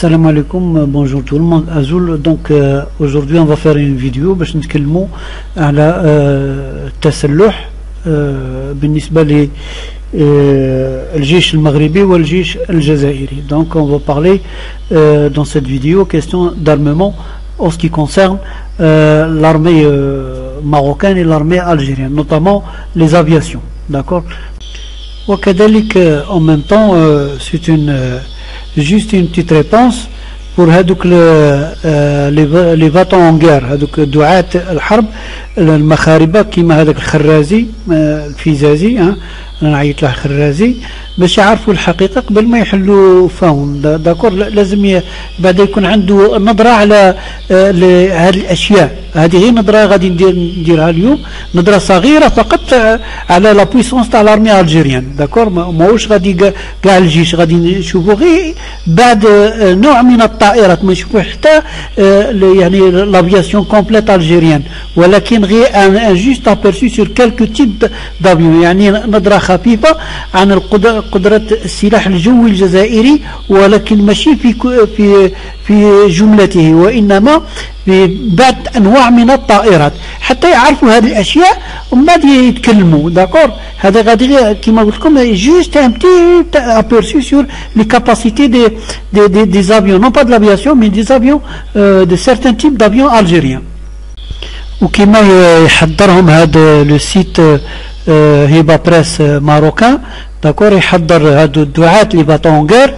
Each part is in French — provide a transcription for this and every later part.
Salam alaikum, bonjour tout le monde. Azul, donc aujourd'hui on va faire une vidéo باش نتكلموا على التسلح بالنسبة للجيش المغربي والجيش الجزائري. Donc on va parler dans cette vidéo question d'armement en ce qui concerne l'armée marocaine et l'armée algérienne, notamment les aviations. D'accord. وكذلك en même temps c'est juste une petite réponse pour هذوك les battants en guerre, هذوك دعاة الحرب المخاربة كيما هذاك الخرازي الفيزازي، انا نعيط له خرازي باش يعرفوا الحقيقة قبل ما يحلوا فاهم. داكور لازم بعد يكون عنده نظرة على هذه الاشياء. هذه غير نظرة غادي نديرها اليوم، نظرة صغيرة فقط على لا بويسونس تاع لارمي الجيريان. داكور ماهوش غادي كاع الجيش، غادي نشوفوا غير بعد نوع من الطائرات، ما نشوفوا حتى يعني لافياسيون كومبليت الجيريان، ولكن غير ان جوست ابيرسو سور كالكو تيب دافيون، يعني نظرة خفيفة عن قدرة السلاح الجوي الجزائري، ولكن ماشي في جملته، وإنما بعض أنواع من الطائرات حتى يعرفوا هذه الأشياء ومن بعد يتكلموا. داكور هذا غادي كما قلت لكم جوست ان بتي ابيرسو سور لي كاباسيتي دي افيون، نون با دو لافياسيون مي دي افيون دو سيرتان تيب دافيون الجيريان. وكما يحضرهم هذا لو سيت هيبا بريس ماروكان، d'accord, يحضر هادو الدعاة لي باتون en guerre.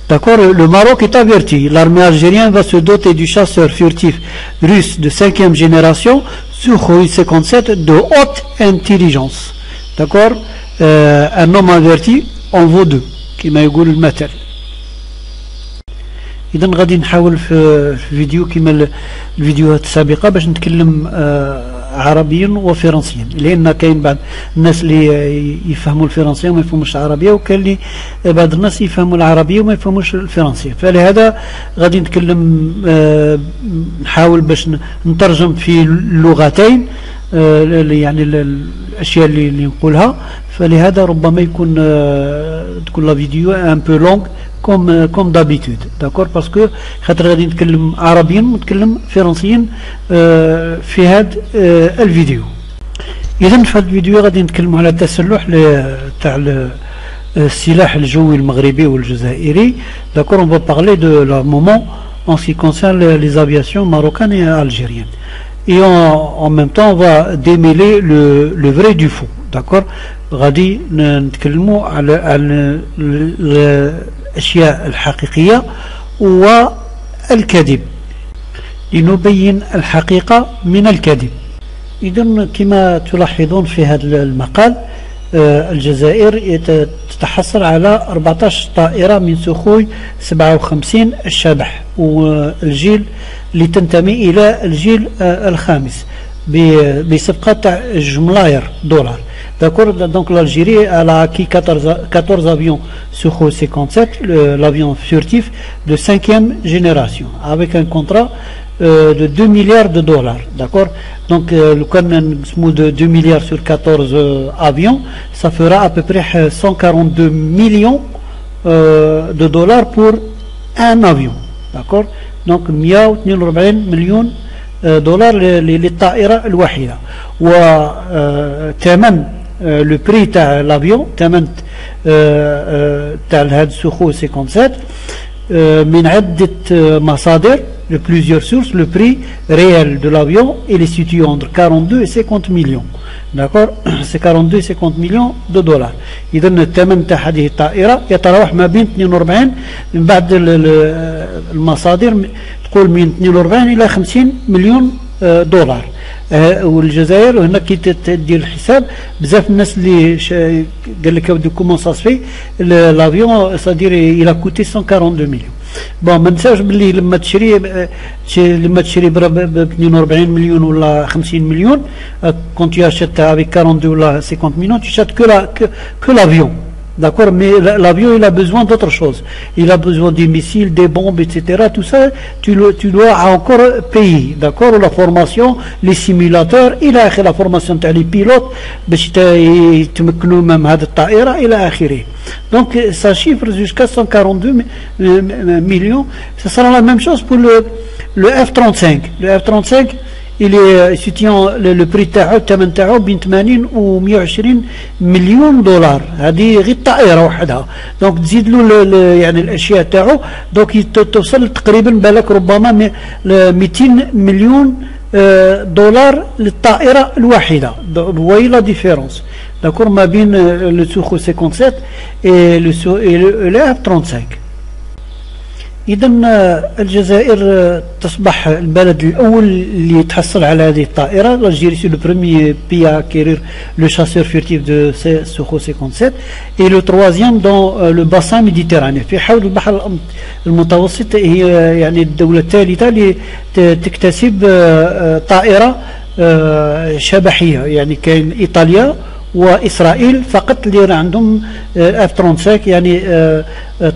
D'accord, le Maroc est averti, l'armée algérienne va se doter du chasseur furtif russe de 5e génération Sukhoi 57 de haute intelligence. D'accord, un homme averti en vaut deux كما يقول المثل. إذا غادي نحاول في الفيديو كما الفيديوهات السابقة باش نتكلم عربيا وفرنسيا، لان كاين بعض الناس اللي يفهموا الفرنسيه وما يفهموش العربيه، وكاين اللي بعض الناس يفهموا العربيه وما يفهموش الفرنسيه. فلهذا غادي نتكلم نحاول باش نترجم في اللغتين يعني الاشياء اللي نقولها. فلهذا ربما تكون لا فيديو ان بو لونغ comme d'habitude. D'accord, parce que خاطر غادي نتكلم عربيا ونتكلم فرنسيا في هذا الفيديو. اذا في هذا الفيديو غادي نتكلم على التسلح تاع السلاح الجوي المغربي والجزائري. D'accord, on va parler de l'armement en ce qui concerne les aviations marocaines et algériennes, et en même temps on va démêler le vrai du faux. D'accord, غادي نتكلموا على الأشياء الحقيقية والكذب لنبين الحقيقة من الكذب. إذن كما تلاحظون في هذا المقال الجزائر تتحصل على 14 طائرة من سخوي 57 الشبح، والجيل اللي تنتمي إلى الجيل الخامس بصفقة تاع جملاير دولار. D'accord, donc l'Algérie elle a acquis 14 avions Sukhoi 57, l'avion furtif de 5e génération, avec un contrat de 2 milliards de dollars. D'accord, donc le coût de 2 milliards sur 14 avions, ça fera à peu près 142 millions de dollars pour un avion. D'accord, donc 142 millions دولار للطائرة الواحدة. وثمن لو بري تاع لافيون، ثمن تاع هاد سوخو 57 من عدة مصادر de plusieurs sources. Le prix réel de l'avion il est situé entre 42 et 50 millions. D'accord, c'est 42 et 50 millions de dollars. إذا الثمن تاع هذه الطائرة يتراوح ما بين 42، من بعد المصادر تقول من 42 إلى 50 مليون دولار. والجزائر هنا كي تدير الحساب بزاف الناس اللي قال لك اودي كومون سا سفي لافيون صادير الى كوتي 142 مليون. بون ما نساوش باللي لما تشري ب 42 مليون ولا 50 مليون كونت tu achètes avec 42 ولا 50 مليون tu achètes que l'avion. D'accord, mais l'avion, il a besoin d'autre chose. Il a besoin des missiles, des bombes, etc. Tout ça, tu dois encore payer. D'accord, la formation, les simulateurs, il a la formation des pilotes, donc ça chiffre jusqu'à 142 millions. Ce sera la même chose pour le F-35. Le F-35, il est situant le prix تاعو الثمن تاعو بين 80 و 120 مليون دولار. هذه غير الطائره وحدها. دونك تزيد له يعني الاشياء تاعو، دونك توصل تقريبا بالك ربما 200 مليون دولار للطائره الواحده. وهي لا ديفيرونس داكور ما بين لو سوخو 57 et le F-35. إذا الجزائر تصبح البلد الأول اللي يتحصل على هذه الطائرة. l'Algérie c'est le premier pays à acquérir le chasseur furtif de Sukhoi 57 et le troisième dans le bassin méditerranéen في حوض البحر المتوسط. هي يعني الدولة الثالثة اللي تكتسب طائرة شبحية. يعني كاين إيطاليا وإسرائيل فقط اللي عندهم F-35 يعني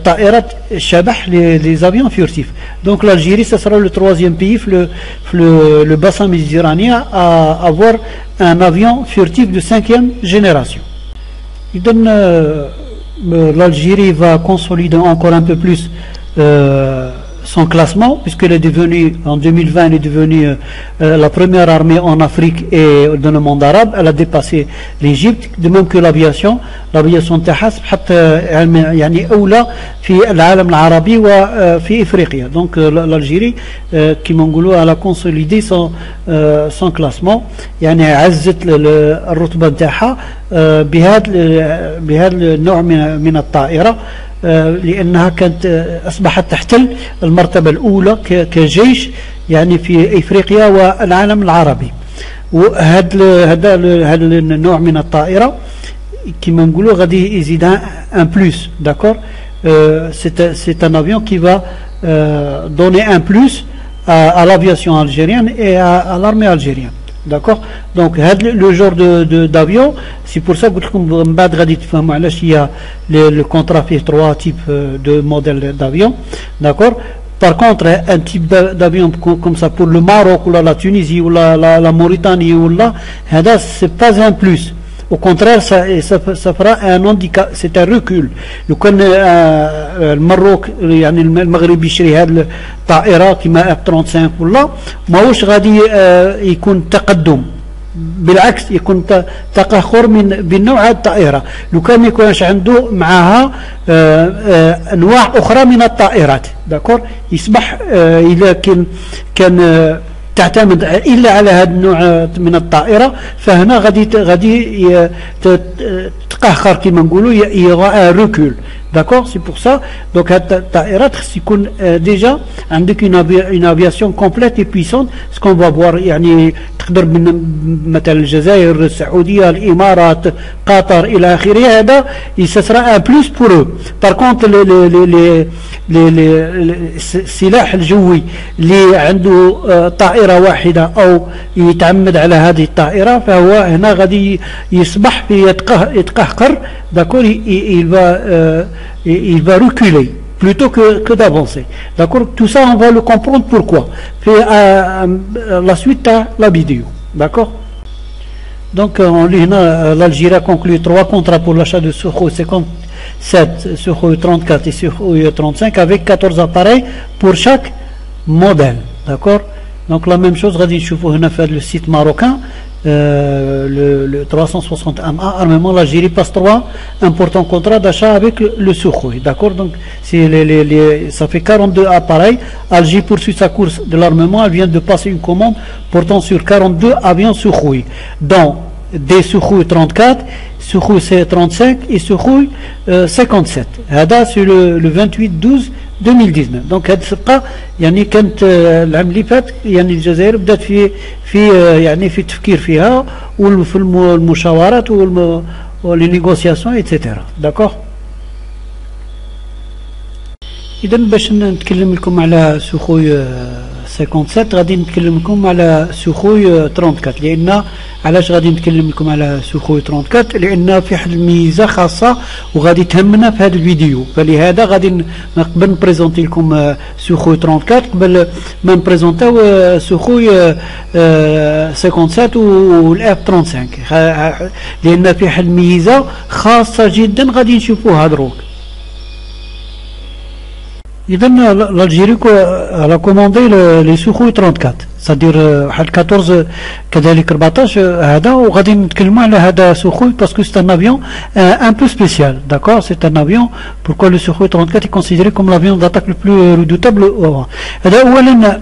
طائرة شبح les avions furtifs. Donc l'Algérie ce sera le troisième pays le bassin méditerranéen à avoir un avion furtif de 5e génération. L'Algérie va consolider encore un peu plus son classement, puisqu'elle est devenue, en 2020, elle est devenue la première armée en Afrique et dans le monde arabe. Elle a dépassé l'Égypte, de même que l'aviation. l'aviation تحسب حتى يعني أولى في العالم العربي وفي إفريقيا. Donc l'Algérie كما نقولوا elle a consolidé son classement، يعني عزت الرتبة نتاعها بهذا النوع من الطائرة، لأنها كانت أصبحت تحتل المرتبة الأولى كجيش يعني في إفريقيا والعالم العربي. وهذا النوع من الطائرة كما نقولوا غادي يزيدها un plus. D'accord, c'est un avion qui va donner un plus à l'aviation algérienne et à l'armée algérienne. D'accord, donc le genre d'avion, c'est pour ça que من بعد غادي تفهموا علاش هي le contrat فيه 3 types de modèles d'avion. D'accord, par contre un type d'avion comme ça pour le Maroc ou la Tunisie ou la Mauritanie ou là, هذا c'est pas un plus. Au contraire, ça fera un handicap, c'est un recul. لو كان المروك يعني المغرب يشري هذه الطائرة كما F-35 ولا ماهوش غادي يكون تقدم، بالعكس يكون تقهقر من نوع هذه الطائرة. لو كان ما يكونش عنده معها انواع اخرى من الطائرات. داكور، يصبح اذا كان تعتمد إلا على هذا النوع من الطائرة، فهنا غادي تقهقر كما نقولوا، يغا ريكول. D'accord, c'est pour ça. Donc الطائرات خص يكون déjà عندك une aviation complète et puissante. Ce qu'on va voir يعني تقدر من مثلا الجزائر، السعودية، الإمارات، قطر إلى آخره. هذا ce sera un plus pour eux. Par contre السلاح الجوي اللي عنده طائرة واحدة أو يتعمد على هذه الطائرة، فهو هنا غادي يصبح يتقهقر. D'accord, il va reculer plutôt que d'avancer. D'accord, tout ça on va le comprendre pourquoi. Puis la suite à la vidéo. D'accord. Donc l'Algérie a conclu 3 contrats pour l'achat de Sukhoi 57, Sukhoi 34 et Sukhoi 35 avec 14 appareils pour chaque modèle. D'accord, donc la même chose غادي نشوفوا هنا في le site marocain. Le 360 MA armement, l'Algérie passe 3 importants contrats d'achat avec le Sukhoi. D'accord, donc ça fait 42 appareils. Alger poursuit sa course de l'armement. Elle vient de passer une commande portant sur 42 avions Sukhoi, dont des Sukhoi 34, Sukhoi 35 et Sukhoi 57. هذا c'est le 28/12/2019. donc هذا تبقى يعني كانت العام اللي فات يعني الجزائر بدات في يعني في التفكير فيها وفي المشاورات ولي نيغوسياسيون ايتترا. داكوغ، اذا باش نتكلم لكم على Sukhoi 57 غادي نتكلم لكم على سخوي 34. لان علاش غادي نتكلم لكم على سخوي 34؟ لان في واحد الميزه خاصه وغادي تهمنا في هذا الفيديو، فلهذا غادي قبل نبريزونتي لكم سخوي 34 قبل ما نبريزونتيو سخوي 57 والاف 35، لان في واحد الميزه خاصه جدا غادي نشوفوها دروك. إذا l'Algérie a commandé les Sukhoi 34، c'est-à-dire واحد 14 كذلك 14 هذا، وغادي نتكلموا على هذا Sukhoi parce que c'est un avion un peu spécial, d'accord. C'est un avion, pourquoi le Sukhoi 34 est considéré comme l'avion d'attaque le plus redoutable. هذا أولا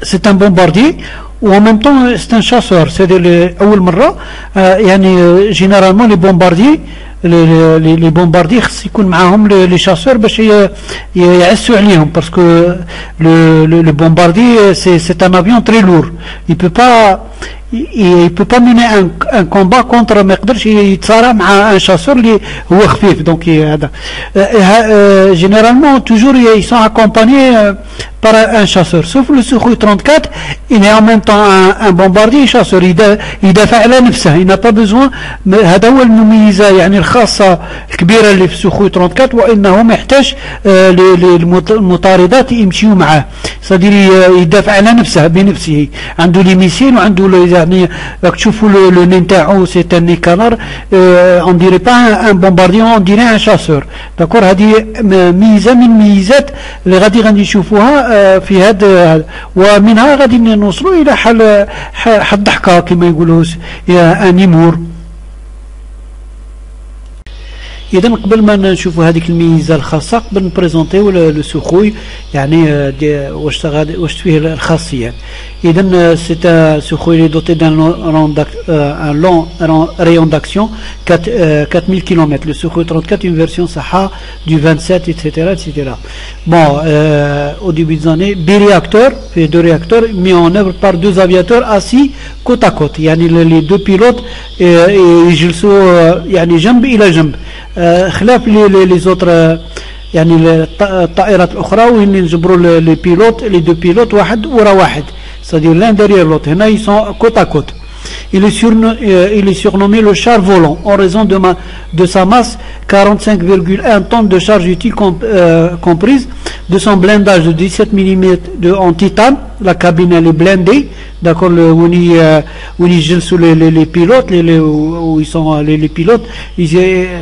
c'est un bombardier ou en même temps c'est un chasseur. C'est-à-dire أول مرة يعني généralement les bombardiers les bombardiers خص يكون معاهم les chasseurs باش يعسوا عليهم، parce que le bombardier c'est un avion très lourd. Il peut pas mener un combat contre ما يقدرش يتصارع مع un chasseur اللي هو خفيف. donc هذا généralement toujours ils sont accompagnés par un chasseur. Sauf le Sukhoi 34 il est en même temps un bombardier chasseur يدافع على نفسه. il n'a pas besoin. هذا هو المميزة يعني الخاصة الكبيرة اللي في Sukhoi 34، وانه ما يحتاج المطاردات يمشيوا معاه. c'est-à-dire يدافع على نفسه بنفسه، عنده لي ميسيل وعنده يعني راك تشوفوا لو نين تاعو سي ان نيكانار اون ديري با ان بومبارديون اون ديري ان شاسور، داكور. هذه ميزه من ميزات اللي غادي نشوفوها في هذا، ومنها غادي نوصلوا الى حل الضحكه كما يقولوا يا انيمور. إذا قبل ما نشوفوا هذيك الميزة الخاصة قبل نبريزونتيو لو سخوي يعني واش فيه الخاصيات. إذا سي سخوي لي دوتي دان لون rayon d'action 4000 km. Le Sukhoi 34 une version Saha du 27 etc. etc. Bon, au début des années biréacteur, deux réacteurs mis en œuvre par deux aviateurs assis côte à côte. يعني les deux pilotes يجلسوا يعني جنب إلى جنب، خلاف les autres يعني الطائرات الأخرى وين نجبروا les deux pilotes واحد ورا واحد، c'est-à-dire l'un derrière l'autre. هنا ils sont côte à côte. Il est surnommé le char volant en raison de sa masse 45,1 tonnes de charge utile comprise, de son blindage de 17 mm en titane. La cabine elle est blindée, d'accord. Où ils gèlent sous les pilotes, où ils sont les pilotes,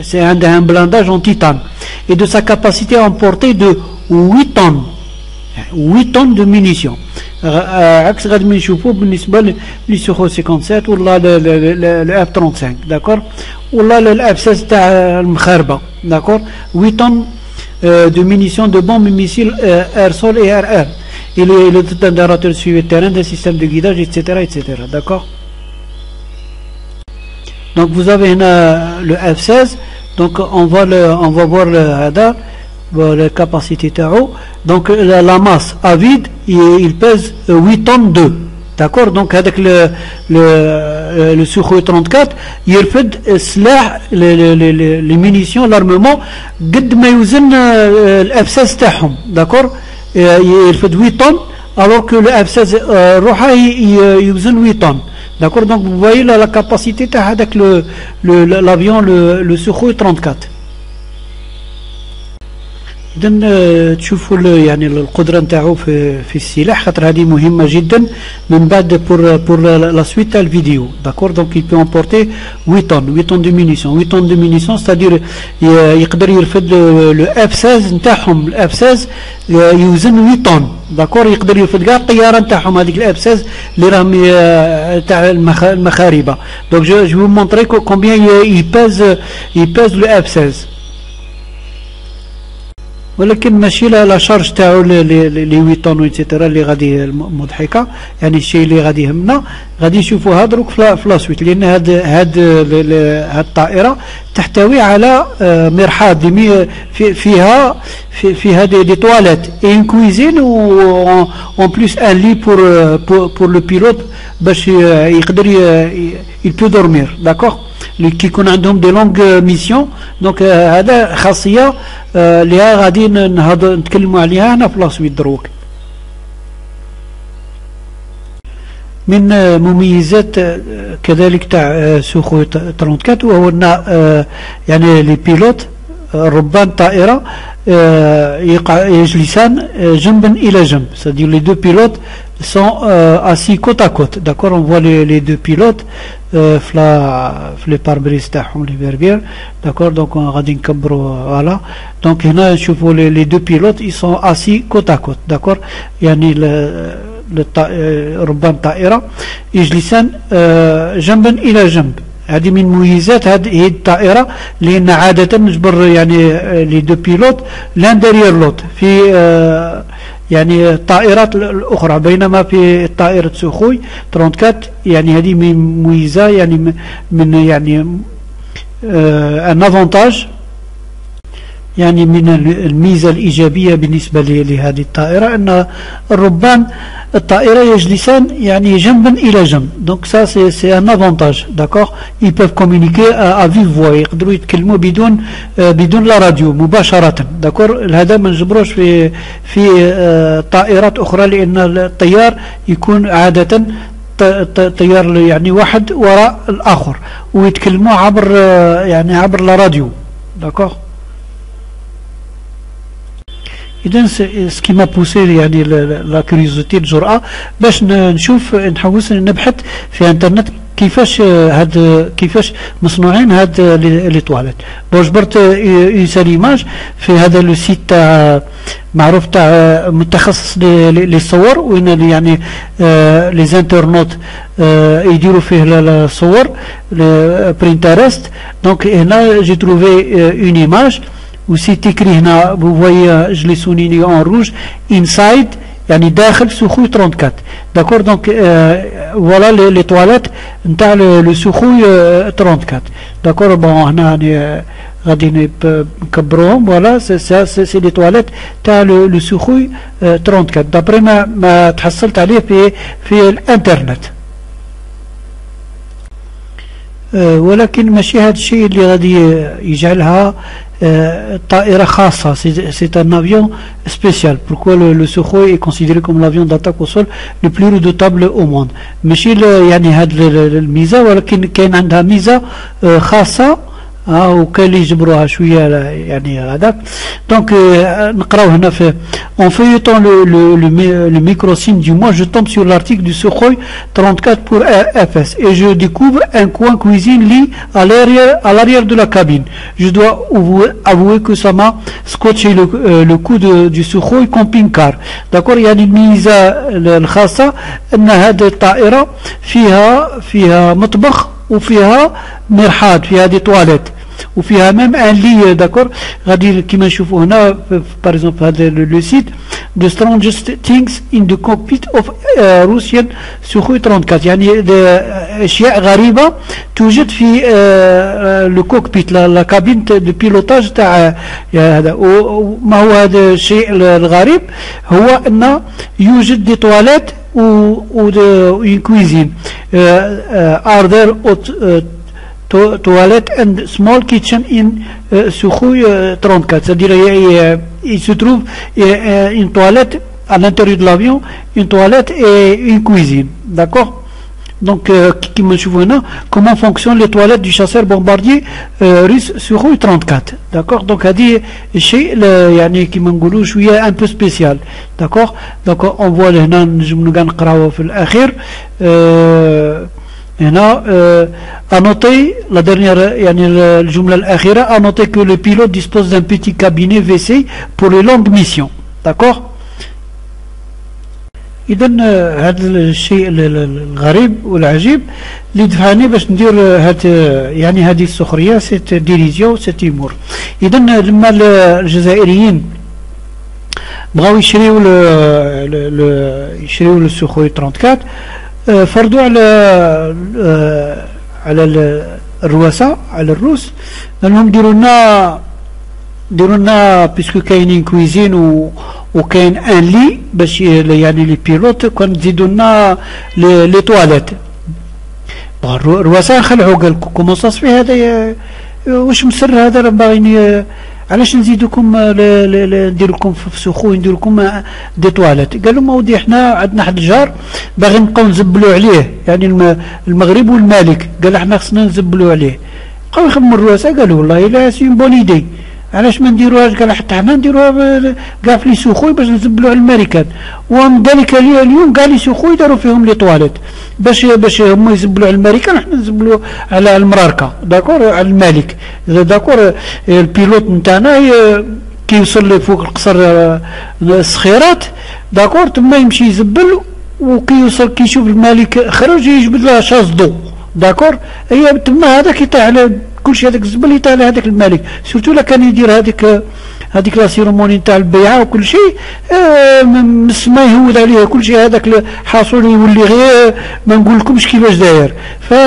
c'est un blindage en titane, et de sa capacité à emporter de 8 tonnes de munitions. عكس غادي نشوفوا بالنسبه لي سخوي 57 ولا الاف 35، داكور، ولا الاف 16 تاع المخاربه، داكور. 8 tonnes de munitions de bombes missiles air sol et air. Et le détonateur suivait le terrain d'un système de guidage, etc., etc., d'accord. Donc vous avez le F16, donc on va voir la capacité تاعو. Donc la masse à vide il pèse 8 tonnes 2، d'accord. donc avec le Sukhoi 34 يرفد السلاح les munitions l'armement قد ما يوزن الاف 16 تاعهم، d'accord. يرفد 8 tonnes alors que le F16 روحه يوزن 8 tonnes، d'accord. donc vous voyez la capacité تاع هذاك l'avion le Sukhoi 34. إذا تشوفوا يعني القدرة نتاعو في السلاح، خاطر هذه مهمة جدا من بعد pour la suite تاع الفيديو، d'accord. donc il peut emporter 8 tonnes de munitions. 8 tonnes de munitions c'est-à-dire يقدر يرفد le F16 نتاعهم. ال F16 يوزن 8 tonnes، d'accord. يقدر يرفد كاع الطيارة نتاعهم هذيك ال F16 اللي راهم تاع المخاربة. donc je vais vous montrer combien il pèse le F16. ولكن ماشي لا شارج تاعو لي 8 طون ويتسيتيرا اللي غادي مضحكه. يعني الشيء اللي غادي يهمنا غادي نشوفوها دروك في لاسويت، لان هاد الطائره تحتوي على مرحاض فيها دي تواليت اي ان كويزين و اون بليس ان لي بور لو بيلوت باش يقدر يبو دورمير، داكوغ. اللي كيكون عندهم دي لونغ ميسيون. دونك هذا خاصيه اللي غادي نتكلموا عليها هنا في لاسويت دروك. من مميزات كذلك تاع سوخوي 34 وهو ان يعني لي بيلوت ربان طائرة يجلسان جنبا إلى جنب. C'est-à-dire les deux pilotes sont assis côte à côte. D'accord, on voit les deux pilotes les pare-brises تاعهم les verbières. D'accord, donc on غادي نكبروا voilà. Donc هنا نشوفوا les deux pilotes ils sont assis côte à côte. D'accord, يعني ربان طائرة يجلسان جنبا إلى جنب. هذه من مميزات هذه الطائرة لأن عادة نجبر يعني لي دو بيلوت لان ديرير لوت في يعني الطائرات الأخرى، بينما في طائرة سوخوي 34 يعني هذه من مميزة يعني من يعني ان افونتاج يعني من الميزة الإيجابية بالنسبة لهذه الطائرة أن الربان الطائرة يجلسان يعني جنبا إلى جنب. دونك سا سي ان افونتاج. داكوغ ils peuvent communiquer à vive voix، يقدروا يتكلموا بدون لا راديو مباشرة. داكور، هذا ما نجبروش في طائرات أخرى لأن الطيار يكون عادة طيار يعني واحد وراء الآخر ويتكلموا عبر لا راديو. داكوغ. إذن سكي ما بوسي يعني لا كوريوزيتي الجرأة باش نحوس نبحث في انترنت كيفاش مصنوعين هاد لي تواليت. بون جبرت اون سال ايماج في هذا لو سيت تاع معروف تاع متخصص لي صور، وين يعني لي زانترنوت يديروا فيه الصور برينترست. دونك هنا جي تروفي اون ايماج و سيت écrit هنا vous voyez je l'ai souligné en rouge inside يعني داخل سوخوي 34. داكور، دونك فوالا لي تواليت نتاع لو سوخوي 34. داكور، بون هنا يعني غادي نكبروهم. فوالا سي لي تواليت تاع لو سوخوي 34 دابري ما تحصلت عليه في الانترنت. ولكن ماشي هذا الشيء اللي غادي يجعلها طائرة خاصة. C'est un avion spécial. Pourquoi le Sukhoi est considéré comme l'avion d'attaque au sol le plus redoutable au monde. ماشي يعني هاد الميزة، ولكن كاين عندها ميزة خاصة وكان اللي يجبروها شويه يعني هذاك. دونك نقراو هنا في en feuilletant le micro-sim du mois, je tombe sur l'article du Sukhoi 34 pour FS et je découvre un coin cuisine lit à l'arrière de la cabine. Je dois avouer que ça m'a scotché le coup du Sukhoi camping-car. D'accord, يعني الميزة الخاصة ان هذه الطائرة فيها مطبخ وفيها مرحاض، فيها دي تواليت وفيها ميم ان لي. داكور، غادي كيما نشوفوا هنا باغ اكزومبل هذا لو سيت The strangest things in the cockpit of Russian Sukhoi 34 يعني اشياء غريبه توجد في لو كوكبيت لا كابين دو بيلوتاج تاع هذا. وما هو هذا الشيء الغريب؟ هو ان يوجد دي تواليت و كويزين are there toilet and small kitchen in Sukhoi 34. C'est-à-dire il se trouve une toilette à l'intérieur de l'avion, une toilette et une cuisine. D'accord. Donc comment fonctionnent les toilettes du chasseur bombardier russe Sukhoi 34. D'accord. Donc هذه الشيء يعني كيما نقولوا شويه un peu spécial. D'accord. Donc on voit هنا نجم نقراوه في الاخير هنا à noter la dernière يعني الجملة الأخيرة à noter que le pilote dispose d'un petit cabinet WC pour les longues missions. D'accord. إذا هذا الشيء الغريب والعجيب اللي دفعني باش ندير يعني هذه السخرية سيت ديريزيون سيت هيمور. إذا لما الجزائريين بغاو يشريو السوخوي 34 فرضوا على الرؤساء على الروس انهم ديروا لنا بيسكو كاينين كويزين وكاين ان لي باش يعني لي بيلوت كان تزيدوا لنا لي تواليت. الرؤساء خلعوا قال كومون ساس في هذا واش مسر هذا باغيين علاش نزيدوكم ندير لكم في سخوي ندير لكم دي تواليت؟ قالوا مودي احنا عندنا حد الجار باغي نبقاو نزبلوا عليه، يعني المغرب والمالك، قال احنا خصنا نزبلوا عليه. بقاو يخمموا الرؤساء قالوا والله لا سي بون ايدي، علاش ما نديروهاش؟ قال حتى حنا نديروها كاع في لي سوخوي باش نزبلوا على الماريكان. ومن ذلك اليوم كاع لي سوخوي داروا فيهم لي تواليت باش هما يزبلوا على الماريكان، حنا نزبلوا على المراركه، داكور، على المالك، داكور. البيلوت نتاعنا كيوصل فوق القصر الصخيرات، داكور، تما يمشي يزبل، وكيوصل كيشوف المالك خرج يجبد له شاص ضو، داكور. هي تما هذاك يطيح على كلشي، هذاك الزبل يطيح على هذاك المالك، سورتو لا كان يدير هذيك لا سيرموني نتاع البيعه وكل شيء، من السما يهود عليه كل شيء، هذاك الحاصل يولي غير ما نقول لكمش كيفاش داير.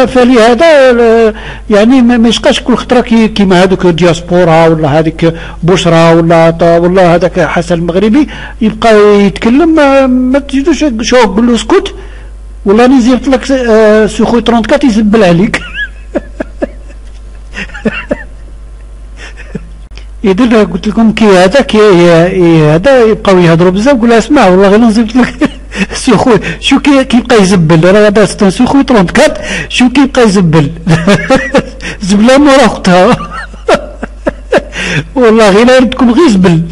فلهذا يعني ما يشقاش كل خطره كيما هذوك دياسبورا ولا هذيك بشرى ولا هذاك حسن المغربي يبقى يتكلم، ما تزيدوش شوف قول له اسكت والله راني زيرت لك سوخوي 34 يزبل عليك. إذا قلت لكم كي هذا يبقاو يهضروا بزاف، قول اسمع والله غير نزيد لك سوخوي شو كيبقى يزبل، راه هذا سوخوي 34 شو كيبقى يزبل. زبله مورا اختها. والله غير يردكم غير زبل.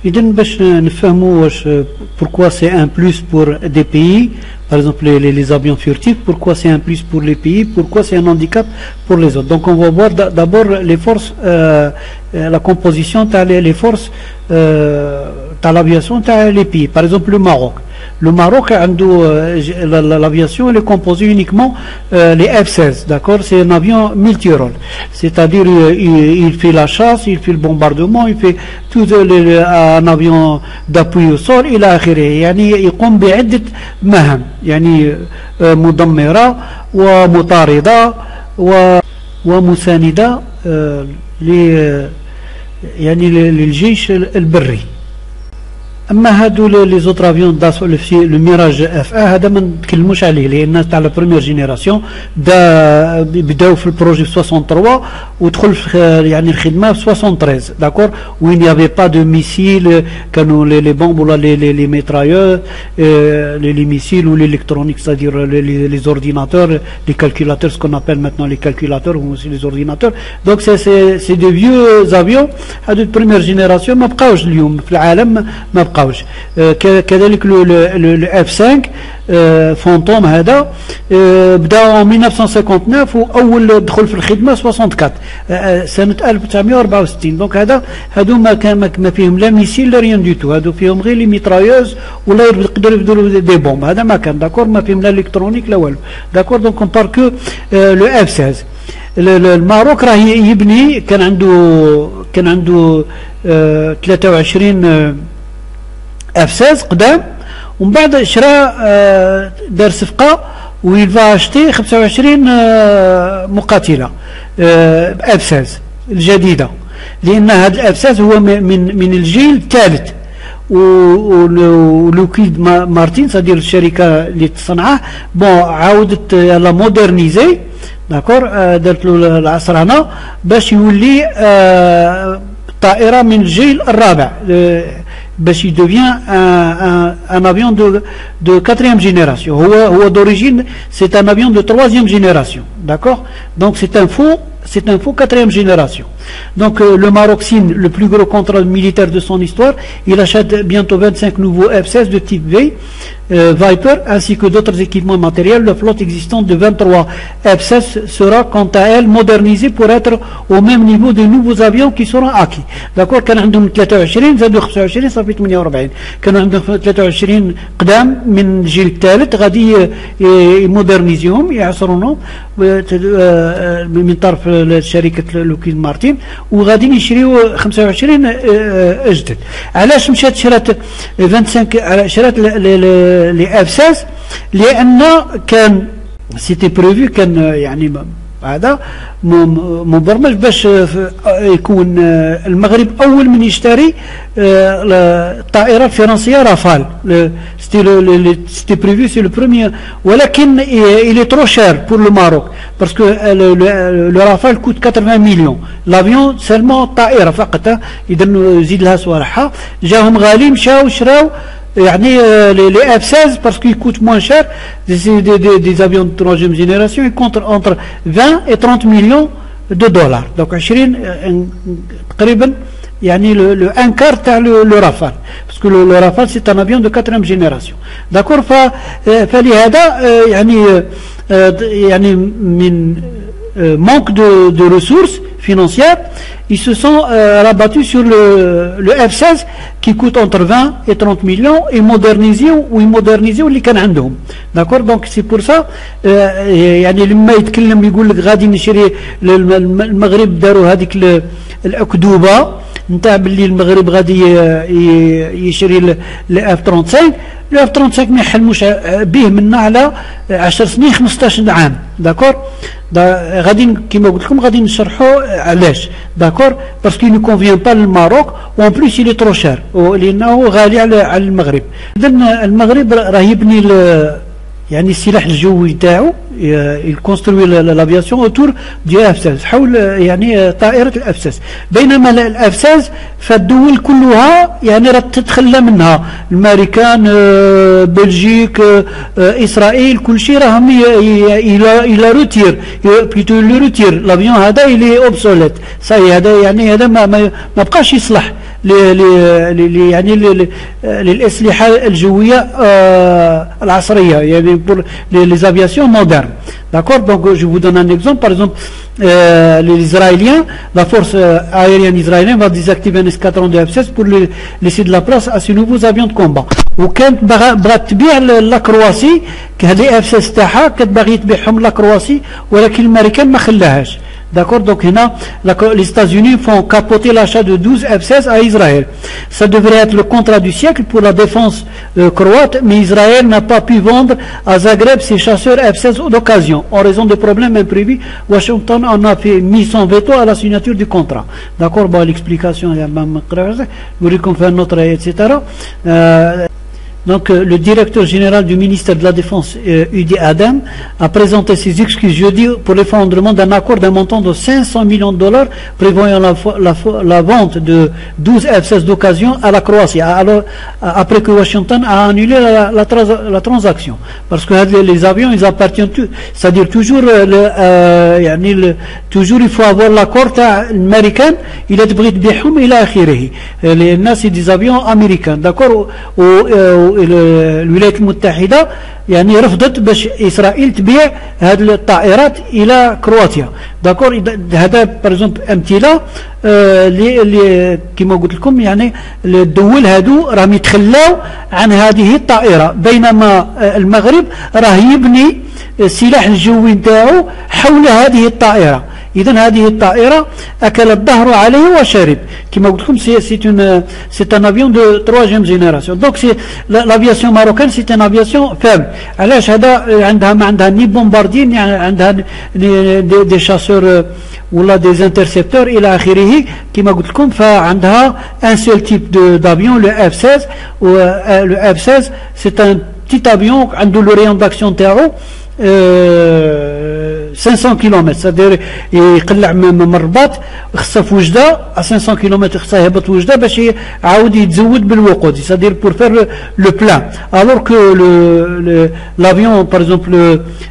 إذا باش نفهموا واش pourquoi c'est un plus pour des pays, par exemple les avions furtifs, pourquoi c'est un plus pour les pays, pourquoi c'est un handicap pour les autres. Donc on va voir d'abord les forces, la composition les forces de l'aviation les pays. Par exemple le Maroc. Le Maroc, l'aviation est composée uniquement les F-16, d'accord? C'est un avion multirôle, c'est-à-dire il fait la chasse, il fait le bombardement, il fait tout un avion d'appui au sol إلى آخره. يعني يقوم بعدة مهام، يعني مدمرة ومطاردة ومساندة يعني للجيش البري. اما هادو لي زوتر افيون داسو لو ميراج اف ا هذا ما نتكلموش عليه لان تاع لا بروميير جينيراسيون بداو في البروجي في 63 ودخل في يعني الخدمه في 73 داكور وين يافي با دو ميسيل كانوا لي بومب ولا لي ميترايور لي ميسيل ou l'électronique c'est-à-dire les ordinateurs les calculateurs ce qu'on appelle maintenant les calculateurs ou aussi les ordinateurs donc c'est des vieux avions هادو première génération ما بقاوش اليوم في العالم ما بقاوش كذلك لو اف 5 فونتوم هذا بدا 1959 واول دخل في الخدمه 64 سنه 1964 دونك هادو ما فيهم لا ميسيل لا ريان دو تو هادو فيهم غير لي ميترايوز ولا يقدروا يديروا دي بومب هذا ما كان داكور ما فيهم لا الكترونيك لا والو داكور دونك اون بار كو لو اف 16 الماروك راه يبني كان عنده 23 اف 16 قدام ومن بعد شرا دار صفقه ويل فا اشتي 25 مقاتله اف 16 الجديده لان هذا الاف 16 هو من الجيل الثالث ولوكيد مارتين صدير الشركه اللي تصنعه بون عاودت لا مودرنيزي داكور دارت له العصرانه باش يولي طائره من الجيل الرابع باش يدوفيان ان افيون دو كاتريام جينيراسيون هو d'origine c'est un avion de troisième génération d'accord donc c'est un faux quatrième génération. Donc le Maroc signe le plus gros contrat militaire de son histoire. Il achète bientôt 25 nouveaux F-16 de type V, Viper, ainsi que d'autres équipements matériels. La flotte existante de 23 F-16 sera quant à elle modernisée pour être au même niveau des nouveaux avions qui seront acquis. D'accord, كان عندهم 23 زادوا 25 صافي 48. كانوا عندهم 23 قدام من الجيل الثالث غادي يمودرنيزيهم يعصرونهم من طرف شركه لوكيد مارتين وغادي يشريو 25 اجدد. علاش مشات شرات 25 شرات لي اف 16 لان كان سيتي بريفي كان يعني هذا مبرمج باش يكون المغرب اول من يشتري الطائره الفرنسيه رافال سيتي بريفي سي لو بروميير ولكن il est trop cher pour le Maroc parce que le Rafale coûte 80 millions l'avion seulement طائره فقط اذا يزيد لها صوالحها جاهم غالي مشاو شراو يعني les F-16 parce qu'ils coûtent moins cher des avions de troisième génération ils comptent entre 20 et 30 millions de dollars donc 20 تقريبا يعني le un quart تاع le Rafale parce que le Rafale c'est un avion de quatrième génération d'accord فلهذا يعني من manque de ressources financières ils se sont rabattus sur le F-16 qui coûte entre 20 et 30 millions et modernisé اللي كان عندهم d'accord donc c'est pour ça يعني لما يتكلم يقول لك غادي نشري المغرب داروا هذيك الأكذوبة نتاع باللي المغرب غادي يشري الاف 35 الاف 35 ما يحلموش به منا على 10 سنين 15 عام داكور غادي كيما قلت لكم غادي نشرحوا علاش داكور باسكو نو كونفيان با للماروك وان بليس يلي ترو شير لانه غالي على المغرب. اذا المغرب راه يبني يعني السلاح الجوي تاعو يكونستروي لافياسيون اوتور دي اف 16 حول يعني طائره الاف 16 بينما الاف 16 فالدول كلها يعني راه تتخلى منها الامريكان بلجيك اسرائيل كل شيء راهم الى روتير بليتو لو روتير لافيون هذا الي اوبسوليت صاي هذا يعني هذا ما بقاش يصلح يعني للاسلحه الجويه العصريه يعني pour les aviations modernes. D'accord, donc je vous donne un exemple. Par exemple, les Israéliens, la force aérienne israélienne va désactiver un escadron de F-16 pour laisser de la place à ces nouveaux avions de combat. وكانت بغات تبيع لا كرواسي هذه F-16 تاعها كانت باغي تبيعهم لا كرواسي ولكن الامريكان ما خلاهاش D'accord, donc les États-Unis font capoter l'achat de 12 F-16 à Israël. Ça devrait être le contrat du siècle pour la défense croate, mais Israël n'a pas pu vendre à Zagreb ses chasseurs F-16 d'occasion. En raison de problèmes imprévus, Washington en a mis son veto à la signature du contrat. D'accord, bon, l'explication, etc. Donc, le directeur général du ministère de la Défense, Udi Adam, a présenté ses excuses jeudi pour l'effondrement d'un accord d'un montant de 500 millions de dollars prévoyant la vente de 12 F-16 d'occasion à la Croatie, alors, après que Washington a annulé la transaction. Parce que les avions, ils appartiennent, c'est-à-dire toujours, toujours il faut avoir l'accord américain, il est bride bihum ila akhirihi. Les NAS, c'est des avions américains, d'accord, الولايات المتحدة يعني رفضت باش إسرائيل تبيع هذه الطائرات إلى كرواتيا. داكور هذا بارزومبل أمثلة اللي كما قلت لكم يعني الدول هادو راهم يتخلاو عن هذه الطائرة، بينما المغرب راه يبني السلاح الجوي نتاعو حول هذه الطائرة. إذا هذه الطائرة أكلت ظهره عليه وشرب. كما قلت لكم c'est un avion de 3e génération. Donc l'aviation marocaine c'est une aviation faible. علاش هذا عندها ما عندها ني بومباردين، يعني عندها دي شاسور ولا دي انترسبتور إلى آخره. كما قلت لكم فعندها un seul type d'avion le F-16. Le F-16 c'est un petit avion عنده le rayon d'action تاعو 500 كيلومتر، c'est-à-dire يقلع من الرباط خصها في وجده 500 كيلومتر، خصها يهبط وجده باش يعاود يتزود بالوقود، c'est-à-dire pour faire le plein. Alors que l'avion par exemple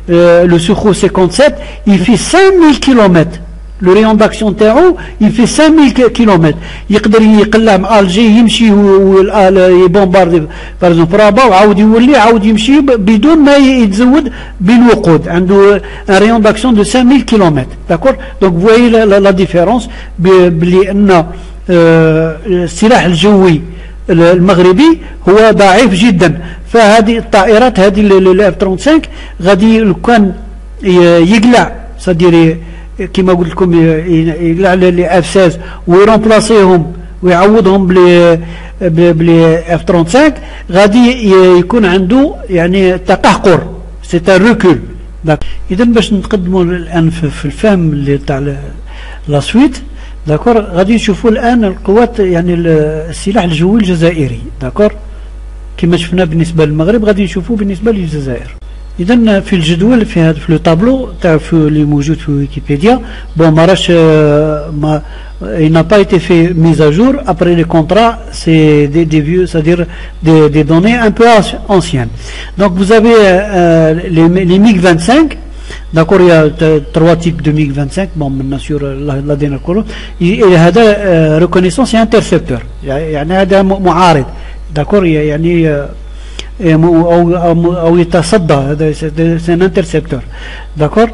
le Sukhoi 57 il fait 5000 km. Le rayon d'action تاعو il fait 5000 km. يقدر يقلع مع الجي يمشي يبومباردي par exemple رابا وعاود يولي عاود يمشي بدون ما يتزود بالوقود. عنده un rayon d'action de 5000 km. D'accord. Donc vous voyez la différence بلي ان السلاح الجوي المغربي هو ضعيف جدا. فهذه الطائرات هذه الاف 35 غادي لو كان يقلع صديري كما قلت لكم يقلع لي اف 16 ويرمبلاسيهم ويعوضهم بلي اف 35 غادي يكون عنده يعني تقهقر، سي ان ريكول. اذا باش نتقدموا الان في الفهم اللي تاع لا سويت، داكور، غادي نشوفوا الان القوات يعني السلاح الجوي الجزائري، داكور، كما شفنا بالنسبه للمغرب غادي نشوفوه بالنسبه للجزائر. إذا في الجدول في هذا في لو طابلو تاع اللي موجود في ويكيبيديا، بون ما راش ما il n'a pas été fait mise à jour après les contrats, c'est des vieux, c'est-à-dire des données un peu anciennes. Donc vous avez les MiG-25, d'accord, il y a 3 types de MiG-25, bon maintenant sur la dernière colonne, et هذا reconnaissance et intercepteur، يعني هذا معارض، d'accord، يعني أو يتصدى، هذا c'est un intercepteur، d'accord.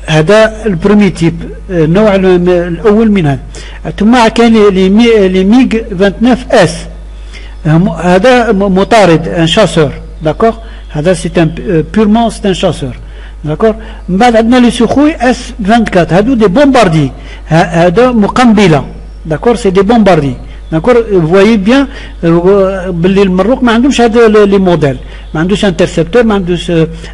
هذا البرومي تيب، النوع الأول منها. ثم كان لي ميغ 29 اس، هذا مطارد، ان شاسور، داكور، هذا سي ان بيرمون سي ان شاسور، داكور. من بعد عندنا لي سوخوي اس 24، هادو دي بومباردي، هذا مقنبله، داكور، سي دي بومباردي، داكور. فوايي بيان باللي المروك ما عندهمش هذا لي موديل، ما عندوش انترسبتور، ما عندوش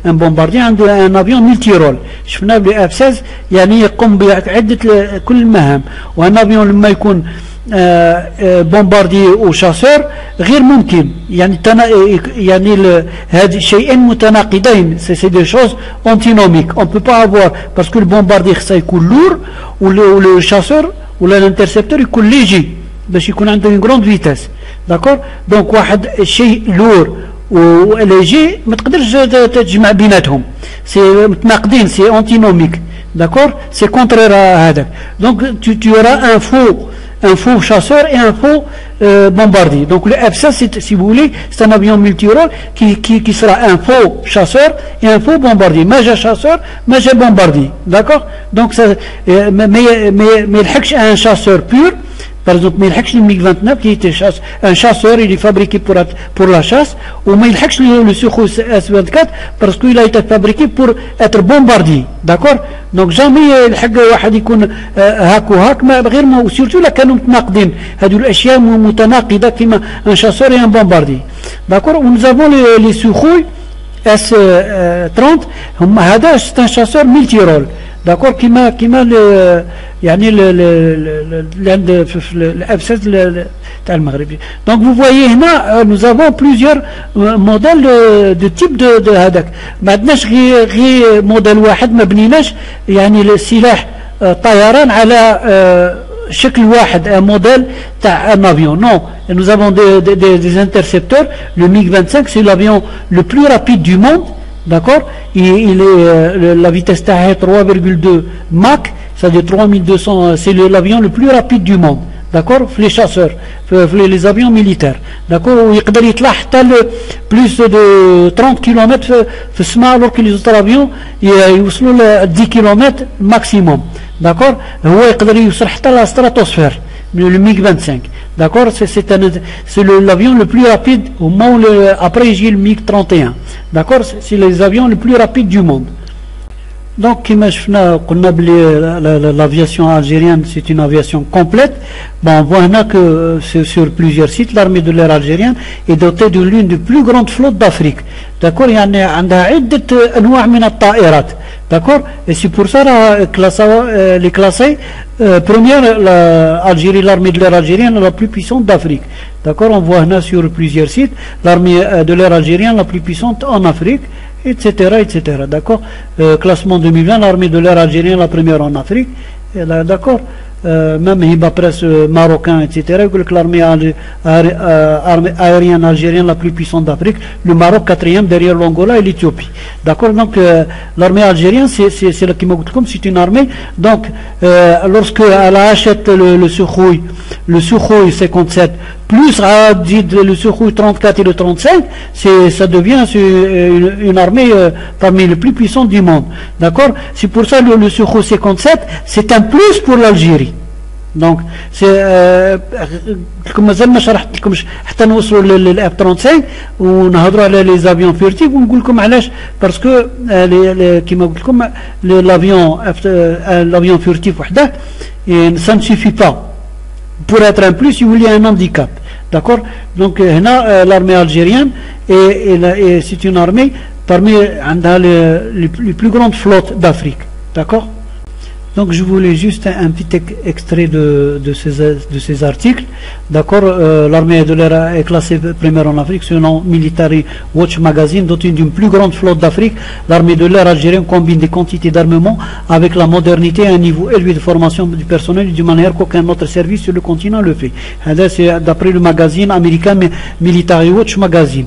ان بومباردي، عنده ان افيون ملتي رول. شفنا بلي اف 16 يعني يقوم بعده كل المهام، وان افيون لما يكون بومباردي وشاسور غير ممكن، يعني يعني هاد شيئين متناقضين، سي دي شوز انتينوميك، اون بو با افوار، باسكو البومباردي خصها يكون لور ولو شاسور ولا الانترسبتور يكون ليجي باش يكون عنده اون غروند فيتاس، داكور. دونك واحد شيء لور وليجي ما تقدرش تجمع بيناتهم، سي متناقضين، سي انتينوميك، d'accord, c'est contraire à هذاك. Donc tu auras un faux chasseur et un faux bombardier. Donc le F-16, si vous voulez, c'est un avion multirôle qui sera un faux chasseur et un faux bombardier. Major chasseur, major bombardier, d'accord. Donc ça, mais un chasseur pur. Par exemple, mais le MiG-29 qui était un chasseur, il est fabriqué pour la chasse, ou mais le Sukhoi S-24 parce qu'il a été fabriqué pour être bombardier, d'accord. دونك جامي الحق واحد يكون هاك وهاك ما غير ما سورتو لا كانوا متناقضين هذو الاشياء متناقضه كما ان شاسور et un bombardier d'accord nous avons les Sukhoi S30 هم هذا c'est un chasseur multirôle d'accord كما يعني عند الاف 16 تاع المغربي donc vous voyez هنا nous avons plusieurs modèles de type de هذاك ما عندناش غير موديل واحد ما بنيناش يعني السلاح طيران على شكل واحد un modèle تاع un avion non nous avons des intercepteurs le MiG-25 c'est l'avion le plus rapide du monde d'accord il est la vitesse تاعها 3,2 Mach c'est-à-dire 3200 c'est l'avion le plus rapide du monde d'accord les chasseurs les avions militaires d'accord ويقدر يطلع حتى plus de 30 km في السماء alors que les autres avions يوصلوا ل 10 km maximum d'accord هو يقدر يوصل حتى لا stratosphère le MiG-25 d'accord c'est l'avion le plus rapide au monde après j'ai le MiG-31 d'accord c'est les avions les plus rapides du monde donc كما شفنا قلنا بلي l'aviation algérienne c'est une aviation complète bon on voit هنا que sur plusieurs sites l'armée de l'air algérienne est dotée de l'une des plus grandes flottes d'Afrique d'accord يعني عندها عدة أنواع من الطائرات d'accord et c'est pour ça les classés première l'Algérie l'armée de l'air algérienne la plus puissante d'Afrique d'accord on voit هنا sur plusieurs sites l'armée de l'air algérienne la plus puissante en Afrique etc. D'accord classement 2020, l'armée de l'air algérienne, la première en Afrique. D'accord même Hiba Presse marocain, etc. L'armée aérienne algérienne la plus puissante d'Afrique. Le Maroc, 4e, derrière l'Angola et l'Éthiopie. D'accord donc l'armée algérienne, c'est une armée. Donc, lorsque elle achète le Sukhoi 57, plus le Sukhoi 34 et le 35, ça devient une armée parmi les plus puissantes du monde. D'accord c'est pour ça le Sukhoi 57, c'est un plus pour l'Algérie. Donc c'est comme مازال ما شرحت لكمش حتى نوصلوا للاف 35 ونهضروا على لي زافيون فيرتيف ونقول لكم علاش باسكو كيما قلت لكم لافيون فيرتيف وحده ça ne suffit pas pour être un plus il y a un handicap d'accord donc هنا l'armée algérienne et c'est une armée parmi les plus grandes flottes d'Afrique d'accord. Donc je voulais juste un petit extrait de ces articles. D'accord, l'armée de l'air est classée première en Afrique selon Military Watch Magazine, dotée d'une plus grande flotte d'Afrique. L'armée de l'air algérienne combine des quantités d'armement avec la modernité et un niveau élevé de formation du personnel d'une manière qu'aucun autre service sur le continent le fait. C'est d'après le magazine américain Military Watch Magazine.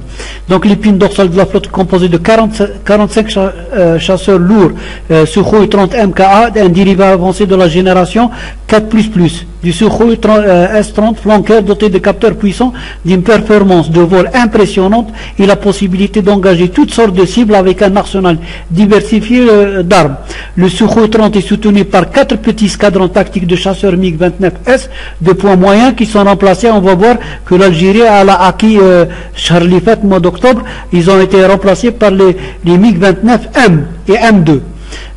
Donc l'épine dorsale de la flotte composée de 45 chasseurs lourds Sukhoi 30 MKA, un dérivé avancé de la génération 4++, du Sukhoi S30 flanqueur doté de capteurs puissants d'une performance de vol impressionnante et la possibilité d'engager toutes sortes de cibles avec un arsenal diversifié d'armes. Le Sukhoi 30 est soutenu par 4 petits escadrons tactiques de chasseurs MiG-29S de poids moyen qui sont remplacés. On va voir que l'Algérie a acquis Charlie Fett mois d'octobre. Ils ont été remplacés par les MiG-29M et M2.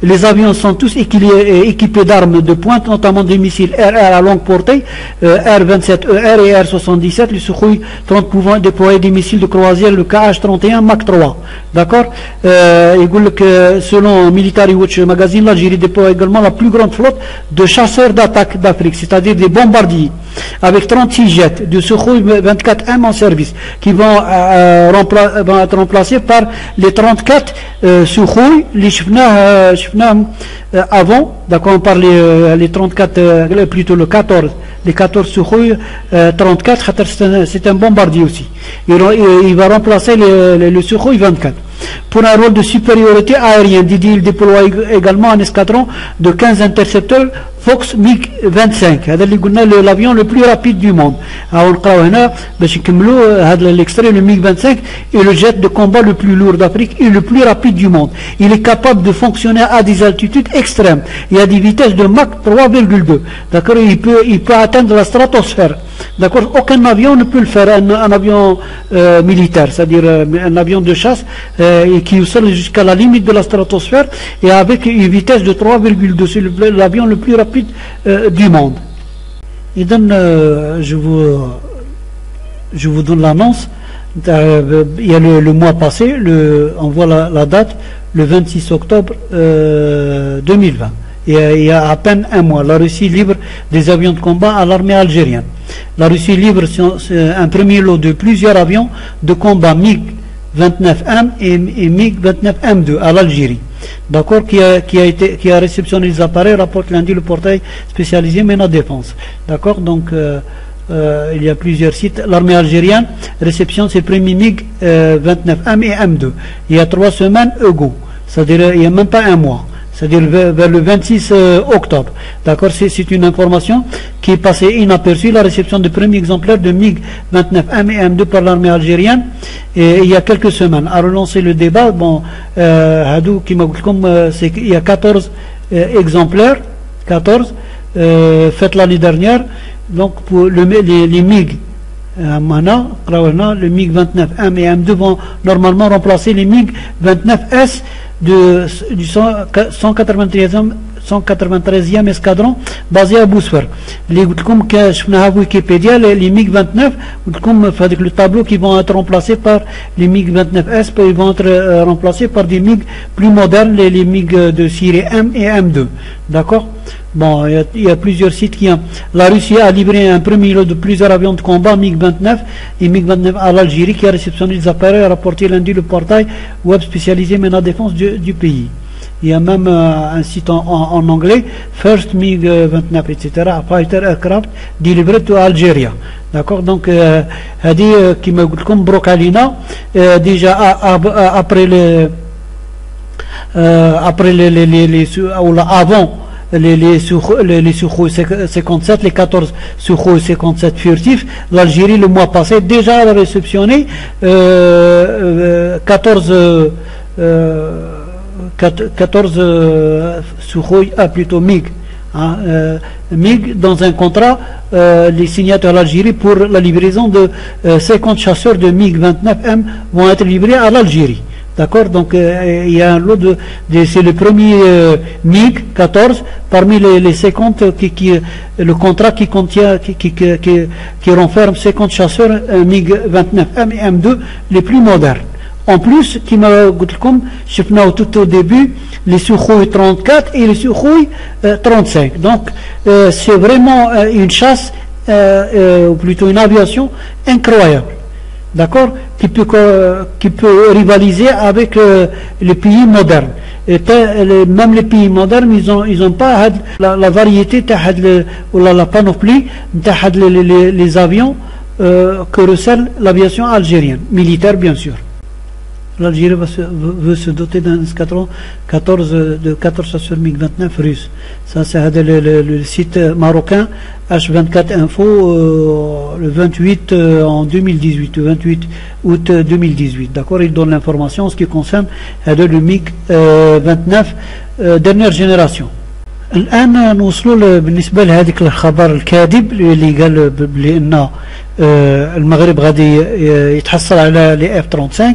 Les avions sont tous équipés d'armes de pointe, notamment des missiles RR à longue portée, R-27ER et R-77, le Sukhoi 30 pouvant déployer des missiles de croisière, le KH-31 Mach 3. D'accord selon Military Watch Magazine, l'Algérie déploie également la plus grande flotte de chasseurs d'attaque d'Afrique, c'est-à-dire des bombardiers, avec 36 jets de Sukhoi 24M en service, qui vont être remplacés par les 34 Sukhoi, les avant, d'accord, on parle les 34, plutôt le 14, les 14 Sukhoi 34, c'est un bombardier aussi. Il va remplacer le Sukhoi 24. Pour un rôle de supériorité aérienne, Didier déploie également un escadron de 15 intercepteurs Fox MiG-25 هذا اللي قلنا l'avion le plus rapide du monde. Alors نقراو هنا باش نكملوا هذا l'extrait. Le MiG-25 est le jet de combat le plus lourd d'Afrique et le plus rapide du monde. Il est capable de fonctionner à des altitudes extrêmes et à des vitesses de Mach 3,2. D'accord, il peut atteindre la stratosphère. D'accord, aucun avion ne peut le faire, un avion militaire, c'est-à-dire un avion de chasse qui sort jusqu'à la limite de la stratosphère et avec une vitesse de 3,2. C'est l'avion le plus rapide du monde. Et donc, je vous donne l'annonce. Il y a le mois passé, on voit la date, le 26 octobre 2020. Il y a à peine un mois, la Russie livre des avions de combat à l'armée algérienne. La Russie livre un premier lot de plusieurs avions de combat MiG-29M et MiG-29M2 à l'Algérie. D'accord, qui a réceptionné les appareils, rapporte lundi le portail spécialisé MENA Défense. D'accord, donc il y a plusieurs sites. L'armée algérienne réceptionne ses premiers MiG-29M et M2. Il y a 3 semaines égaux, c'est-à-dire il n'y a même pas un mois. C'est-à-dire vers le 26 octobre. D'accord, c'est une information qui est passée inaperçue, la réception de premiers exemplaires de MiG-29M et M2 par l'armée algérienne et il y a quelques semaines. A relancé le débat, bon, il y a 14 exemplaires, 14, faites l'année dernière, donc pour les MiG. Le MiG-29M et M2 vont normalement remplacer les MiG-29S du 193e escadron basé à Bousfer. Comme je Wikipédia, les MiG-29, comme le tableau qui vont être remplacés par les MiG-29S, ils vont être remplacés par des MiG plus modernes, les MiG de série M et M2. D'accord. Bon, il y a plusieurs sites qui ont. La Russie a livré un premier lot de plusieurs avions de combat MiG-29 et MiG-29 à l'Algérie qui a réceptionné les appareils, a rapporté lundi le portail web spécialisé MENA Défense du pays. Il y a même un site en anglais, First MiG-29, etc., Fighter Aircraft Delivered to Algeria. D'accord, donc, qui me comme Brocalina, déjà après avant les Sukhoi 57, les 14 Sukhoi 57 furtifs, l'Algérie le mois passé déjà a réceptionné 14 Sukhoi, plutôt MiG, MiG dans un contrat, les signataires de l'Algérie pour la livraison de 50 chasseurs de MiG-29M vont être livrés à l'Algérie. D'accord, donc il y a un lot c'est le premier MiG-14 parmi les 50 le contrat qui contient, qui renferme 50 chasseurs MiG-29M et M2 les plus modernes. En plus, qui m'a dit comme je venais tout au début, les Sukhoi 34 et les Sukhoi 35. Donc c'est vraiment une chasse, ou plutôt une aviation incroyable. D'accord, qui peut rivaliser avec les pays modernes. Et même les pays modernes, ils ont pas la variété ou la panoplie les avions que recèle l'aviation algérienne, militaire bien sûr. L'Algérie veut se doter d'un escadron 14 chasseurs MiG-29 russes. Ça, c'est le site marocain H24 Info, le 28 en 2018, le 28 août 2018. D'accord, il donne l'information en ce qui concerne le MiG-29 dernière génération. الآن نوصلوا بالنسبة لهذيك الخبر الكاذب اللي قال بأن المغرب غادي يتحصل على les F-35,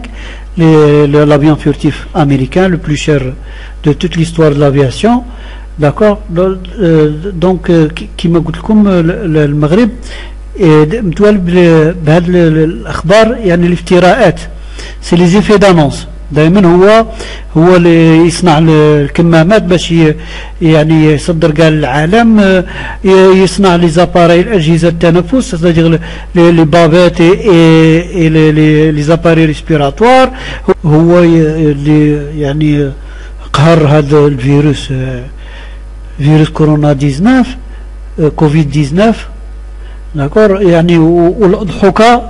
l'avion furtif américain le plus cher de toute l'histoire de l'aviation. D'accord, donc كما قلت لكم المغرب متوالب بهذه الأخبار يعني الافتراءات، c'est les effets d'annonce. دائما هو اللي يصنع الكمامات باش يعني يصدر كاع العالم، يصنع لي زاباري الاجهزه التنفس، لي بافيت اي لي زاباري ريسبيراتوار. هو اللي يعني قهر هذا الفيروس، فيروس كورونا 19 كوفيد 19. داكور، يعني والضحوكه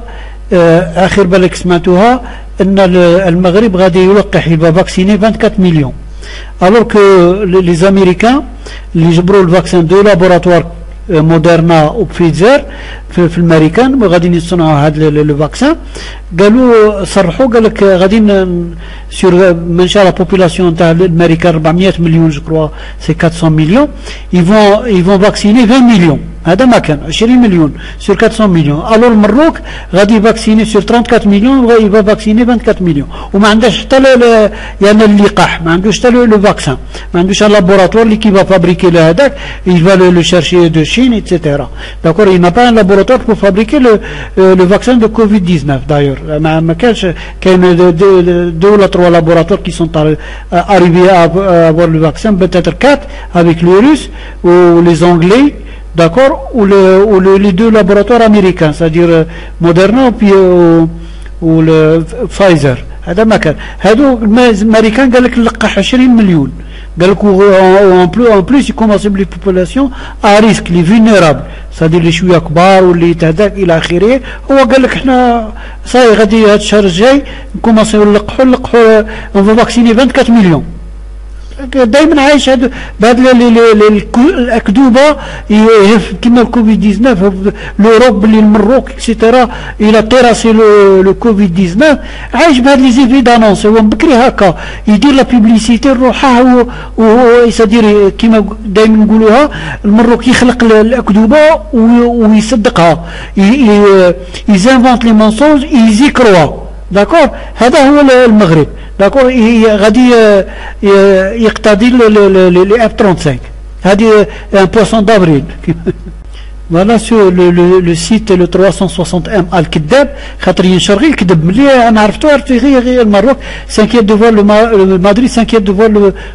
اخر بالك سمعتوها ان المغرب غادي يلقح يبقى فاكسيني 24 مليون. alors que les Américains اللي جبروا الفاكسين دو لابوراتوار موديرنا وبفيزر في الامريكان غادي يصنعوا هذا لو فاكسان قالوا صرحوا قال لك غادي سور منشا لا بوبولاسيون تاع الامريكان 400 مليون جو كروا سي 400 مليون يفون فاكسيني 20 مليون هذا ما كان 20 مليون سور 400 مليون الو المروك غادي فاكسيني سور 34 مليون غادي فاكسيني 24 مليون وما عندهاش حتى يعني اللقاح ما عندوش حتى لو فاكسان ما عندوش لابوراتوار اللي كيفا فابريكي هذاك il va le chercher de Chine etc. d'accord il n'a pas un laboratoire pour fabriquer le vaccin de Covid-19 d'ailleurs ما كانش كاين 2 ou 3 laboratoires qui sont arrivés à avoir le vaccin peut-être 4 avec les Russes ou les Anglais d'accord ou les 2 laboratoires américains c'est-à-dire Moderna ou le Pfizer هذا ما كان هادو الامريكان قال لك نلقح 20 مليون قال لك en plus ils commencent les populations à risque les vulnérables c'est-à-dire اللي شويه كبار واللي تهداك الى اخره هو قال لك احنا صاي غادي هذا الشهر الجاي نكومونسيو نلقحوا on va vacciner 24 مليون دائما عايش هذا بهذه الاكذوبه كما الكوفيد 19 لوروب اللي المروك اكسيتيرا الى تيراسي لو كوفيد 19 عايش بهذه لي زيفي دانونس هو بكري هكا يدير لا بيبليسيتي نروحها ويصدر كما دائما نقولوها المروك يخلق الاكذوبه ويصدقها يزانفونت لي مونسونج يزيكروا داكور هذا هو المغرب داكور غادي يقتضي لي اف 35 هذه ان بوسون دافريل Voilà sur le site le 360M الكذاب خاطر ينشر غير الكذب ملي انا عرفتو غير الماروك s'inquiète de voir le Madrid s'inquiète de voir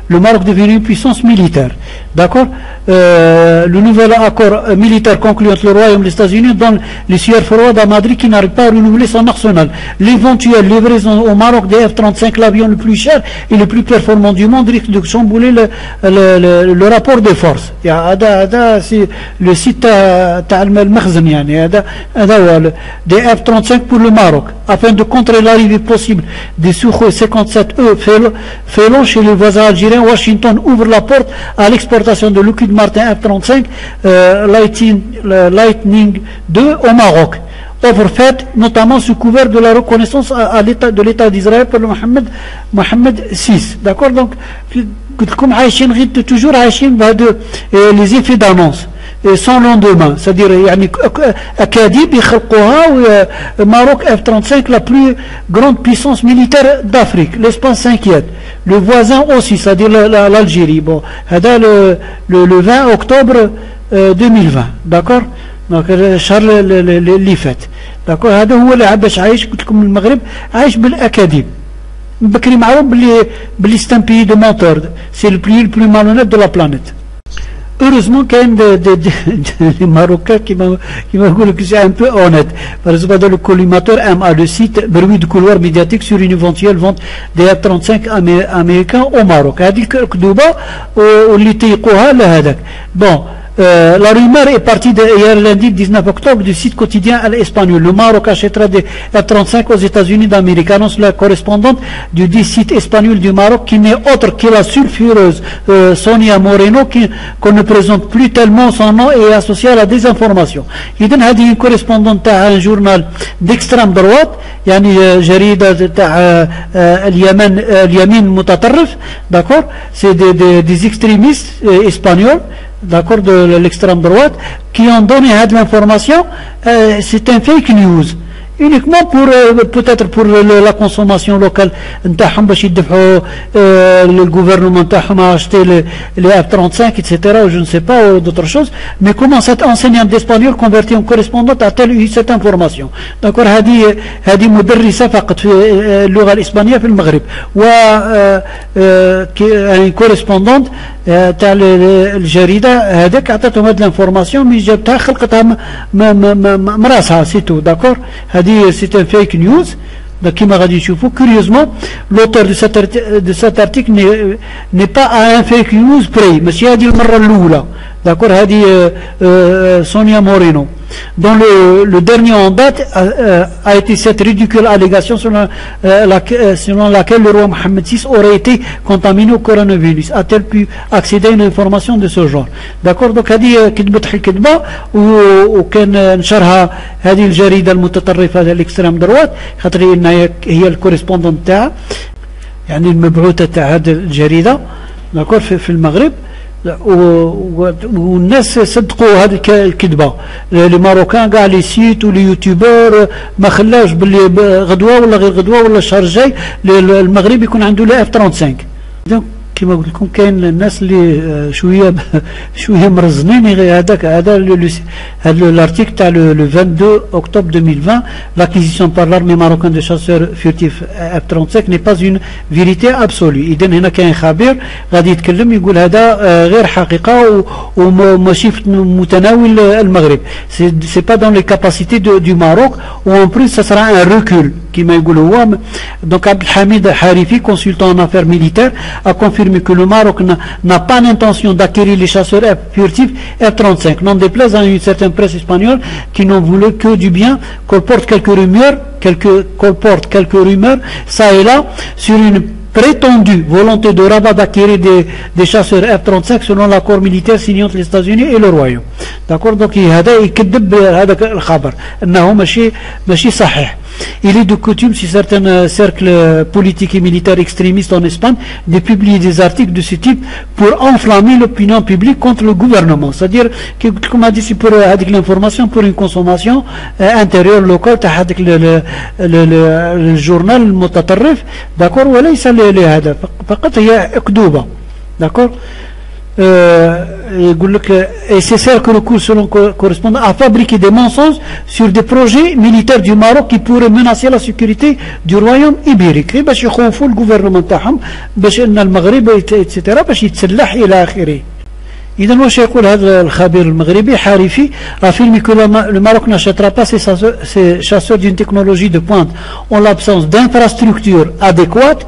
le Maroc devenir une puissance militaire d'accord le nouvel accord militaire conclu entre le Royaume et les États-Unis donne les sueurs froides à Madrid qui n'arrive pas à renouveler son arsenal l'éventuelle livraison au Maroc des F-35 l'avion le plus cher et le plus performant du monde risque de chambouler le rapport des forces هذا c'est le site تاع المخزن يعني هذا هو des F-35 pour le Maroc afin de contrer l'arrivée possible des Sukhoi 57E Félon chez les voisins algériens. Washington ouvre la porte à l'exportation de Lockheed Martin F-35 Lightning 2 au Maroc. Offre faite notamment sous couvert de la reconnaissance de l'État d'Israël par le Mohammed VI. D'accord, donc comme عايشين غير toujours عايشين بهذا les effets d'annonce sans lendemain, c'est-à-dire يعني أكاذيب يخلقوها Maroc F-35 la plus grande puissance militaire d'Afrique. L'Espagne s'inquiète. Le voisin aussi, c'est-à-dire l'Algérie. Bon, هذا le 20 octobre 2020, d'accord. donc الشهر اللي فات داكور هذا هو اللي باش عايش قلت لكم المغرب عايش بالاكاذيب بكري معروف بلي c'est un pays de menteurs c'est le plus malhonnête de la planète. Heureusement كاين des Marocains qui يقول لك c'est un peu honnête. Par exemple dans le collimateur MA le site bruit de couloir médiatique sur une éventuelle vente des F-35 américains au Maroc. هذيك كذوبه واللي تيقوها لهذاك. Bon la rumeur est partie hier lundi 19 octobre du site quotidien espagnol. Le Maroc achètera des F-35 aux États-Unis d'Amérique, annonce la correspondante du dit site espagnol du Maroc qui n'est autre que la sulfureuse Sonia Moreno qu'on ne présente plus tellement son nom et est associé à la désinformation. إذن هذه correspondante تاع un journal d'extrême droite يعني جريدة تاع اليمين متطرف d'accord c'est des extrémistes espagnols d'accord de l'extrême droite qui ont donné l'information c'est un fake news uniquement pour peut-être pour la consommation locale نتاعهم باش يدفعوا le gouvernement نتاعهم a acheté les F-35 etc ou je ne sais pas ou d'autres choses mais comment cette enseignante d'espagnol convertie en correspondante a-t-elle eu cette information d'accord هذه مدرسة فقط في اللغة الإسبانية في المغرب و une correspondante تاع الجريدة هذاك عطاتهم هذه الانفورماسيون مي جابتها خلقتها مراسها سيتو داكور هذه c'est un fake news. كما غادي نشوفوا curieusement l'auteur de cet article n'est pas à un fake news près ماشي هذه المرة الأولى داكور هذه سونيا مورينو dont le dernier en date a été cette ridicule allégation selon laquelle le roi Mohammed VI aurait été contaminé au coronavirus. A-t-elle pu accéder à une information de ce genre? D'accord. Donc هذه كذبة الكذبة وكان نشرها هذه الجريدة المتطرفة الاكستريم دروات خاطر انها هي الكوريسبوندنت تاعها يعني المبعوثة تاع هذه الجريدة داكور في المغرب والناس صدقوا هذه الكذبه. لي ماروكان كاع لي سيت ولي يوتيوبر ما خلاوش باللي غدوه ولا غير غدوه ولا الشهر الجاي المغرب يكون عنده لا اف 35. كما قلت لكم كاين الناس اللي شويه مرزنين. هذا الارتيكل تاع لو 22 octobre 2020 l'acquisition par l'armée marocaine de chasseurs furtifs F-35 n'est pas une vérité absolue. اذا هنا كاين خبير غادي يتكلم يقول هذا غير حقيقه وماشي في متناول المغرب. c'est pas dans les capacités du Maroc ou en plus ça sera un recul كما يقول هو. donc Abdelhamid Harifi, consultant en affaires militaires, a confirmé que le Maroc n'a pas l'intention d'acquérir les chasseurs furtifs F-35. N'en déplaise à une certaine presse espagnole qui n'en voulait que du bien, colporte quelques rumeurs, ça et là, sur une prétendue volonté de Rabat d'acquérir des chasseurs F-35 selon l'accord militaire signé entre les États-Unis et le Royaume. D'accord. donc هذا يكذب هذا الخبر انه ماشي صحيح. Il est de coutume, si certains cercles politiques et militaires extrémistes en Espagne, de publier des articles de ce type pour enflammer l'opinion publique contre le gouvernement. C'est-à-dire, comme a dit, c'est pour l'information, pour une consommation intérieure locale, le journal المتطرف, d'accord, وليس لهذا فقط هي أكذوبة. d'accord. Et c'est ça que le cours selon correspond à fabriquer des mensonges sur des projets militaires du Maroc qui pourraient menacer la sécurité du royaume ibérique باش يخوفوا الجوفرنمون تاعهم باش ان المغرب etc باش يتسلح الى اخره. إذا واش يقول هذا الخبير المغربي حارفي affirme que le Maroc n'achètera pas ses chasseurs d'une technologie de pointe en l'absence d'infrastructures adéquates.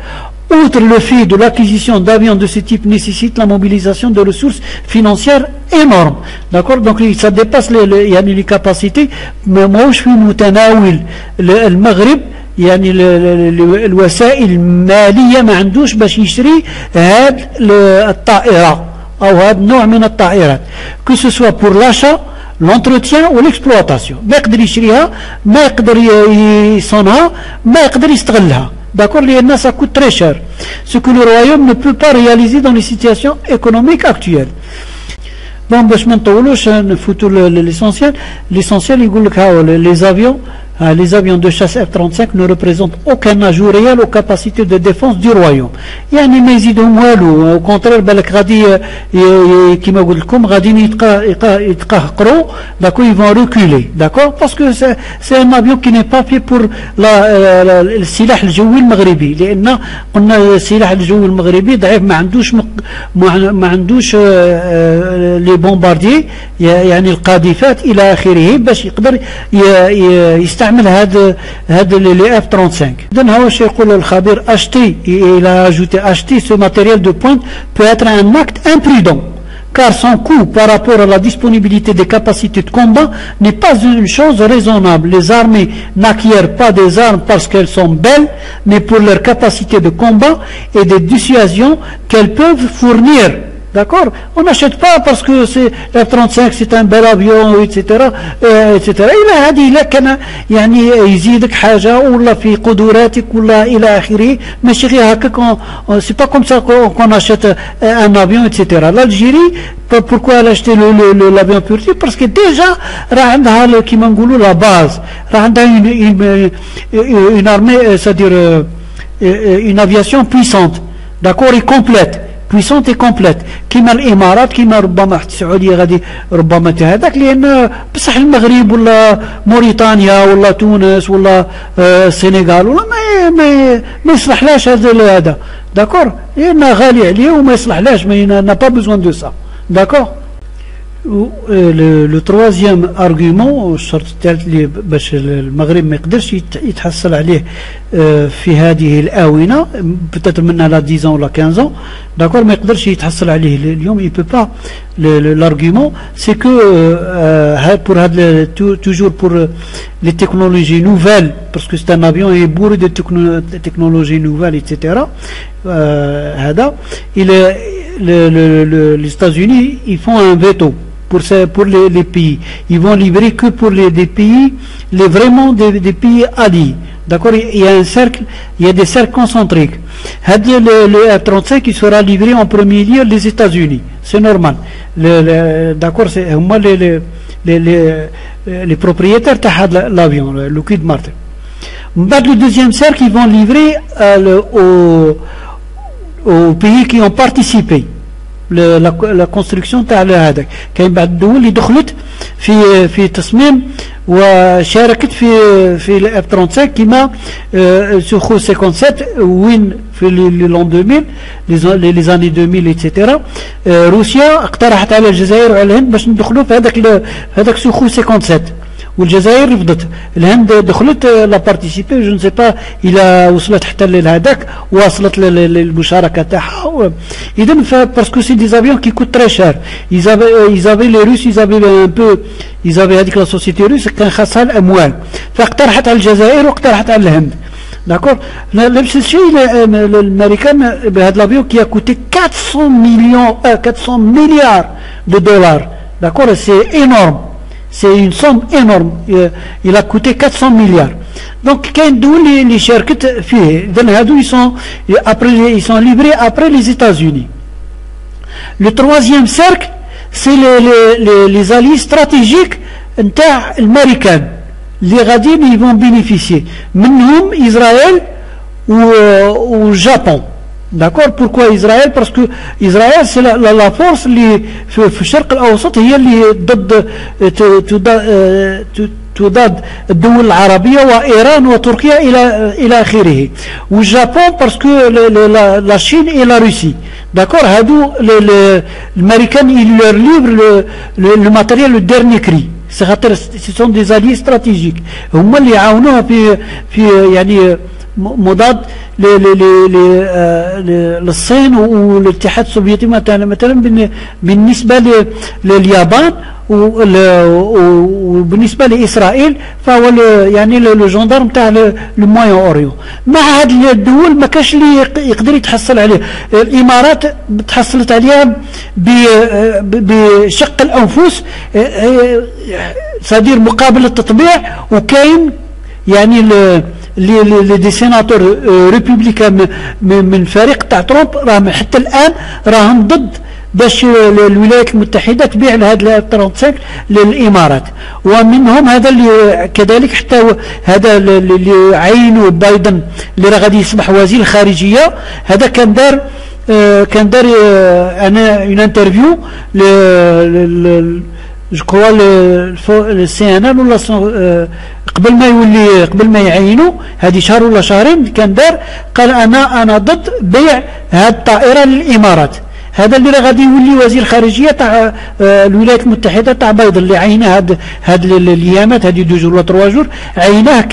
Outre le fait de l'acquisition d'avions de ce type nécessite la mobilisation de ressources financières énormes. D'accord. donc ça dépasse les capacités. mais moi je suis متناول المغرب يعني الوسائل المالية ما عندوش باش يشتري هاد الطائرة أو هاد نوع من الطائرات que ce soit pour l'achat, l'entretien ou l'exploitation. ما يقدر يشريها, ما يقدر يصونها, ما يقدر يستغلها. D'accord, ça coûte très cher. Ce que le royaume ne peut pas réaliser dans les situations économiques actuelles. Bon, باش ما نطولوش نفوتوا l'essentiel. L'essentiel يقول لك les avions de chasse F-35 ne représentent aucun ajout réel aux capacités de défense du royaume. يعني ما يزيدهم والو. au contraire بالك غادي كما قلت لكم غادي يتقهقروا. d'accord, ils vont reculer. d'accord, parce que c'est un avion qui n'est pas fait pour السلاح الجوي المغربي. لان قلنا السلاح الجوي المغربي ضعيف, ما عندوش لي بومبارديي يعني القاذفات الى اخره باش يقدر يستعمل هذا les F-35. إذن هو الشيء يقول الخبير acheter, il a ajouté acheter ce matériel de pointe peut être un acte imprudent car son coût par rapport à la disponibilité des capacités de combat n'est pas une chose raisonnable. Les armées n'acquièrent pas des armes parce qu'elles sont belles, mais pour leur capacité de combat et de dissuasion qu'elles peuvent fournir. D'accord. on n'achète pas parce que c'est F-35 c'est un bel avion etc etc. إلى هذه إلا كان يعني يزيدك حاجة ولا في قدراتك ولا إلى آخره. ماشي غير هكاك c'est pas comme ça qu'on achète un avion etc. l'Algérie pourquoi elle a acheté l'avion furtif parce que déjà راه عندها كيما نقولوا la base, راه عندها une armée, c'est-à-dire une aviation puissante. d'accord, et complète, puissante et complète. كما الامارات, كما ربما السعوديه غادي ربما هذاك, لان بصح المغرب ولا موريتانيا ولا تونس ولا السنغال ولا ما يصلحلاش هذا. داكور, لان غالي عليه وما يصلحلاش, ما نا با بوزوان دو سا. داكور. le troisième argument الشرط الثالث اللي باش المغرب ما يقدرش يتحصل عليه في هذه الآونة peut-être منها لا 10 ans ولا 15 ans d'accord ما يقدرش يتحصل عليه اليوم il peut pas l'argument c'est que pour toujours pour les technologies nouvelles parce que c'est un avion et bourré de technologies nouvelles etc هذا les États-Unis ils font un veto pour les pays. Ils vont livrer que pour des pays, vraiment des pays alliés. D'accord. Il y a un cercle, il y a des cercles concentriques. Le F-35 qui sera livré en premier lieu les États-Unis. C'est normal. D'accord. C'est moi les propriétaires de l'avion, le Lockheed Martin. Le deuxième cercle, ils vont livrer aux pays qui ont participé. la construction تاع هذاك كاين بعض الدول اللي دخلت في تصميم وشاركت في الاف 35 كيما سوخو 57 وين في لون 2000 لي زاني 2000 ايتترا روسيا اقترحت على الجزائر وعلى الهند باش ندخلوا في هذاك سوخو 57 والجزائر رفضت. الهند دخلت لا بارتيسيبي جو نسي با الى وصلت حتى لهذاك واصلت للمشاركه تاعها. اذا باسكو سي دي زافيون كي كوت تري شار يزافي لي روس يزافي ان بو يزافي هذيك لا سوسيتي روس كان خاصها الاموال فاقترحت على الجزائر واقترحت على الهند. داكور نفس الشيء الامريكان بهذا لافيون كي كوتي 400 مليار دو دولار. داكور سي انورم. C'est une somme énorme. Il a coûté 400 milliards. Donc, كاين دول اللي شاركت فيه. إذن هادو ils sont livrés après les États-Unis. Le troisième cercle, c'est les alliés stratégiques نتاع الأمريكان اللي غاديين ils vont bénéficier. منهم إسرائيل واليابان. D'accord. Pourquoi Israël? Parce que Israël c'est la force في الشرق الأوسط هي اللي ضد تضاد الدول العربية وإيران وتركيا إلى آخره. واليابان parce que la Chine et la Russie. D'accord. هادو الأمريكان ils leur livrent le matériel le dernier cri. Ce sont des alliés stratégiques. هم اللي يعاونوها في يعني مضاد للصين والاتحاد السوفيتي مثلا بالنسبة لليابان وبالنسبة لإسرائيل فهو يعني لو جندارم تاع لو موين اوريون. مع هذه الدول ما كاش اللي يقدر يتحصل عليه. الإمارات تحصلت عليها بشق الأنفس صدير مقابل التطبيع. وكاين يعني دي سيناتور ريبوبليكان من فريق تاع ترامب راهم حتى الان راهم ضد باش الولايات المتحده تبيع لهذا الاف 35 للامارات. ومنهم هذا اللي كذلك حتى هذا اللي عينوا بايدن اللي راه غادي يصبح وزير الخارجيه. هذا كان دار انا اون انترفيو جو كوا السي ان ان ولا قبل ما يعينوا هذه شهر ولا شهرين كان قال انا ضد بيع هذه الطائره للامارات. هذا اللي غادي يولي وزير خارجيه تاع الولايات المتحده تاع بايدن اللي عيناه هاد الايامات هذه 2 جور ولا 3 جور عيناه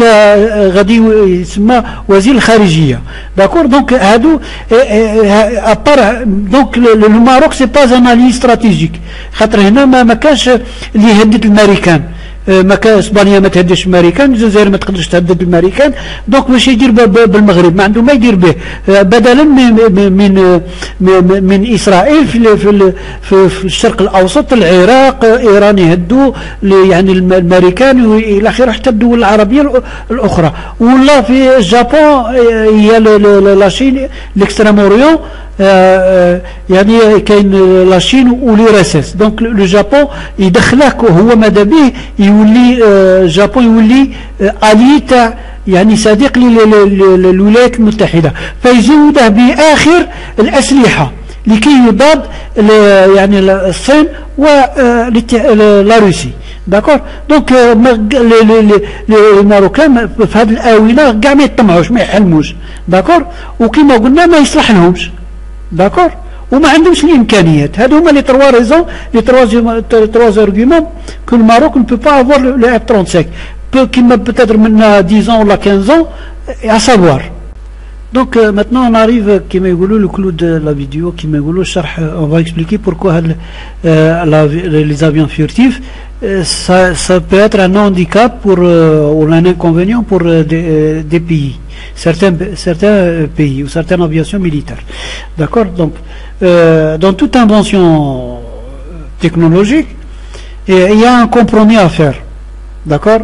غادي يسمى وزير الخارجيه. داكور. دونك هادو ابار دونك لو ماروك سي با ان الي استراتيجيك خاطر هنا ما كانش اللي يهدد الامريكان. ما كان اسبانيا ما تهددش الامريكان. الجزائر ما تقدرش تهدد الامريكان. دونك باش يدير بالمغرب ما عنده ما يدير به بدلا من اسرائيل في الشرق الاوسط العراق ايران يهدوا يعني الامريكان والى اخره حتى الدول العربيه الاخرى. ولا في اليابان هي لا شين ليكستريم اوريون يعني كاين لا شين ولي راسس. دونك لو جابون يدخلك وهو ماذا به يولي الجابون يولي الي تاع يعني صديق للولايات المتحده فيزوده باخر الاسلحه لكي يضاد يعني الصين ولا روسي. داكور. دونك الماروكان في هذه الاونه كاع ما يطمعوش ما يحلموش. داكور. وكما قلنا ما يصلح لهمش. داكور. وما عندهمش الامكانيات. هادو هما لي 3 raisons, les 3 arguments que le Maroc ne peut pas avoir le F-35 qui m'a peut-être maintenant 10 ans ou 15 ans à savoir. Donc maintenant on arrive qui le clou de la vidéo qui on va expliquer pourquoi les avions furtifs ça peut être un handicap pour ou un inconvénient pour des pays, certains pays ou certaines aviations militaires. D'accord. Donc dans toute invention technologique il y a un compromis à faire. D'accord.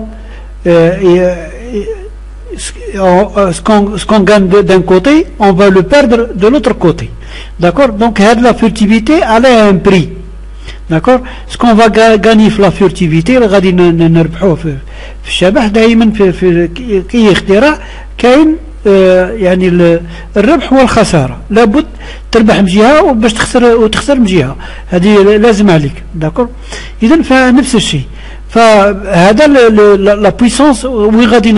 Ce qu'on gagne d'un côté, on va le perdre de l'autre côté. D'accord. Donc la furtivité elle a un prix. D'accord. Ce qu'on va gagner la furtivité غادي نربحوه في الشبح دائما في كي اختراع كاين يعني الربح والخسارة لابد تربح من جهة وباش تخسر من جهة هذه لازم عليك. داكور. إذن فنفس الشيء فهذا لا puissance وين غادي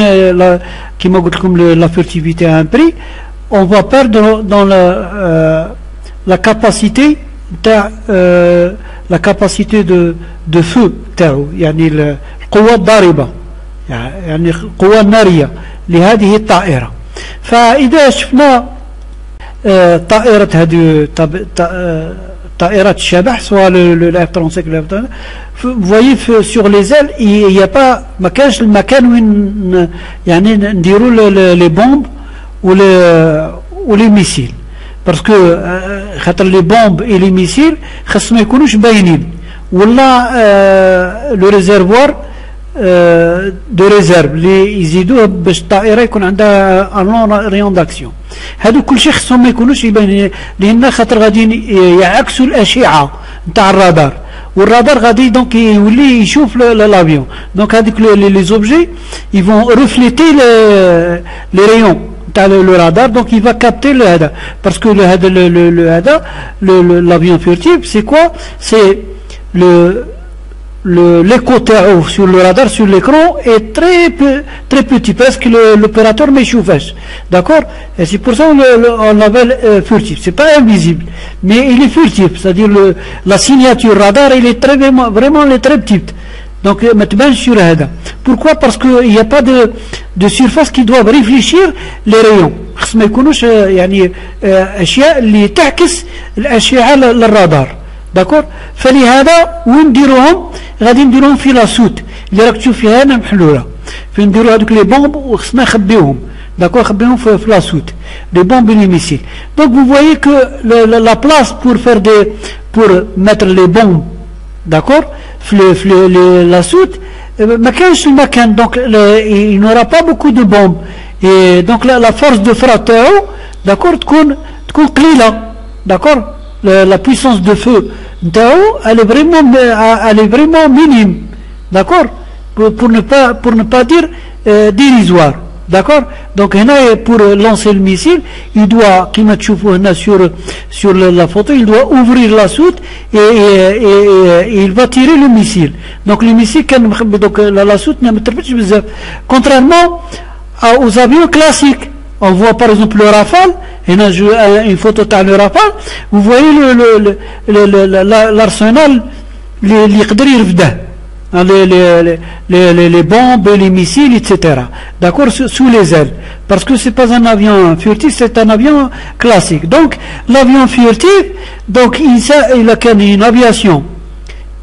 كيما قلت لكم لا furtivité a un prix. On va perdre dans la capacité la capacité de feu تاعو يعني القوة الضاربة يعني القوة النارية لهذه الطائرة. فإذا شفنا طائرة هذه طائرة الشبح سواء le F-35 vous voyez sur les ailes il n'y a pas ما كانش المكان وين يعني نديروا les bombes ou les missiles parce que خاطر les bombes et les missiles خاص ما يكونوش باينين ولا le réservoir de réserve اللي يزيدوه باش الطائرة يكون عندها ان لون ريون داكسيون. هادو كل شيء خصهم ما يكونوش يبين لان خاطر غادي يعكسوا الاشعه نتاع الرادار والرادار غادي دونك يولي يشوف لافيون. دونك هذيك لي زوبجي ils vont refléter les rayons نتاع لو رادار. دونك il va capter هذا parce que هذا l'avion furtif c'est quoi? C'est l'écho sur le radar, sur l'écran est très petit, presque l'opérateur ne chauffe. D'accord. Et c'est pour ça qu'on l'appelle furtif. C'est pas invisible, mais il est furtif, c'est-à-dire la signature radar il est vraiment elle est très petite. Donc maintenant sur هذا. Pourquoi? Parce qu'il n'y a pas de surface qui doit réfléchir les rayons. خص ما يكونوش يعني أشياء اللي تعكس الأشعة للرادار. داكور. فلهذا وين نديروهم؟ غادي نديروهم في لاسوت اللي راك تشوف فيها انا محلوله فين نديرو هذوك لي بومب وخصنا نخبيوهم. داكور. نخبيوهم في لاسوت لي بومب لي ميسيل. دونك vous voyez que la place pour mettre les bombes d'accord في la soute ما كانش المكان. دونك il n'aura pas beaucoup de bombes et donc la force de frappe تاعو داكور تكون قليله. داكور. La puissance de feu elle est vraiment minime. D'accord. Pour ne pas dire dérisoire. D'accord. Donc pour lancer le missile il doit comme tu vois sur la photo il doit ouvrir la soute et il va tirer le missile. Donc le missile donc la soute n'a pas contrairement aux avions classiques. On voit par exemple le Rafale, et là une photo de le Rafale, vous voyez l'arsenal, les bombes, les missiles, etc. D'accord, sous les ailes. Parce que c'est pas un avion furtif, c'est un avion classique. Donc l'avion furtif, donc il a une aviation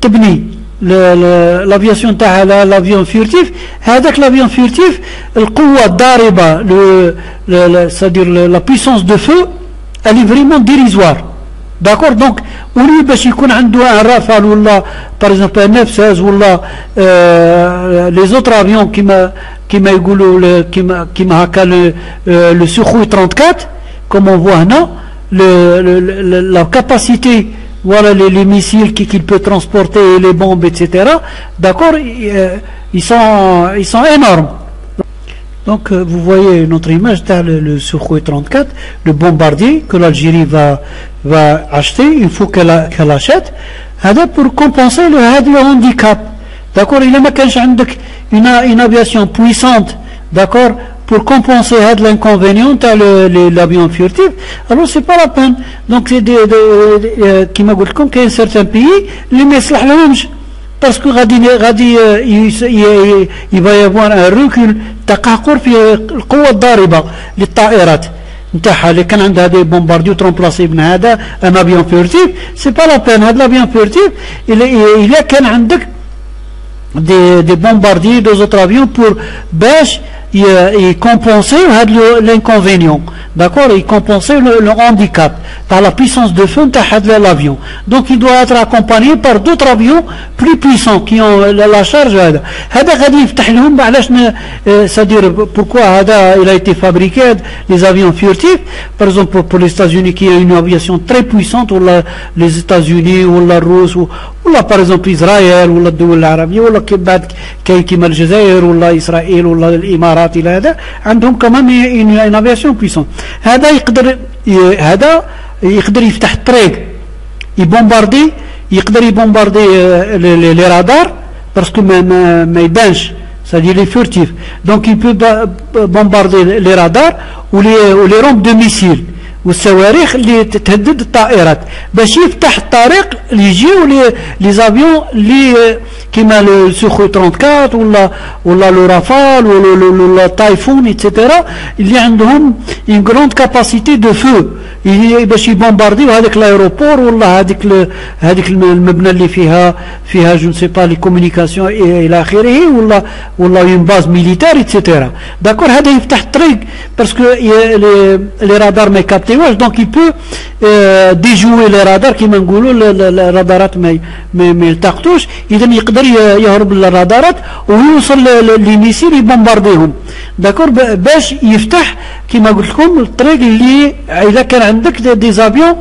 تبني l'aviation تاع l'avion furtif. هذاك l'avion furtif القوة الضاربة c'est-à-dire la puissance de feu elle est vraiment dérisoire. D'accord. Donc ولي باش يكون عنده un Rafale ولا par exemple un F-16 ولا les autres avions كيما يقولوا كيما هكا le Sukhoi 34 comme on voit هنا la capacité voilà les missiles qu'il peut transporter, les bombes, etc. D'accord. Ils sont énormes. Donc vous voyez notre image le Sukhoi 34, le bombardier que l'Algérie va acheter. Il faut qu'elle achète. Pour compenser le handicap. D'accord. Il y a une aviation puissante. D'accord. pour compenser l'inconvénient l'avion furtif, alors c'est pas la peine. Donc c'est qui m'a dit qu'il y a certains pays qui ne sont pas parce que il va y avoir un recul تقهقر في القوة الضاربة للطائرات نتاعها اللي كان عندها دي بومبارديو ترومبلاسي من هذا ان افيون فورتيف سي با لا بين. هذا الافيون فورتيف الا كان عندك دي بومبارديي دو زوتر افيون بور باش يكمبونسيو هذا l'inconvénient, d'accord, il compense le handicap par la puissance de feu de l'avion. Donc il doit être accompagné par d'autres avions plus puissants qui ont la charge. هذا غادي يفتح لهم علاش c'est-à-dire pourquoi هذا il a été fabriqué les avions furtifs par exemple pour les États-Unis qui a une aviation très puissante, ou les États-Unis ou la Russie ou par exemple Israël ou la الدول العربية ولا بعد كيما الجزائر ولا إسرائيل ولا الإمارات إلى هذا عندهم كمان une aviation puissante. هذا يقدر يفتح الطريق يبومباردي يقدر يبومباردي لي رادار باسكو ما يبانش c'est-à-dire les furtifs. Donc il peut bombarder les radars ou les rampes de missiles والصواريخ اللي تهدد الطائرات باش يفتح الطريق اللي يجيو لي زافيون اللي كيما السوخوي 34 ولا لو رافال ولا تايفون ايتترا اللي عندهم اون غروند كاباسيتي دو فو باش يبومبارديو هذاك الايروبور ولا هذيك المبنى اللي فيها جو نسي با لي كومونيكاسيون الى اخره ولا اون باز ميليتير ايتترا. داكور هذا يفتح الطريق باسكو لي رادار ما يكابتي. Donc il peut déjouer les radars qui نقولوا الرادارات ما يلتقطوش. اذا يقدر يهرب للرادارات ويوصل للميسيل يبومبارديهم داكور باش يفتح كما قلت لكم الطريق اللي اذا كان عندك دي زافيون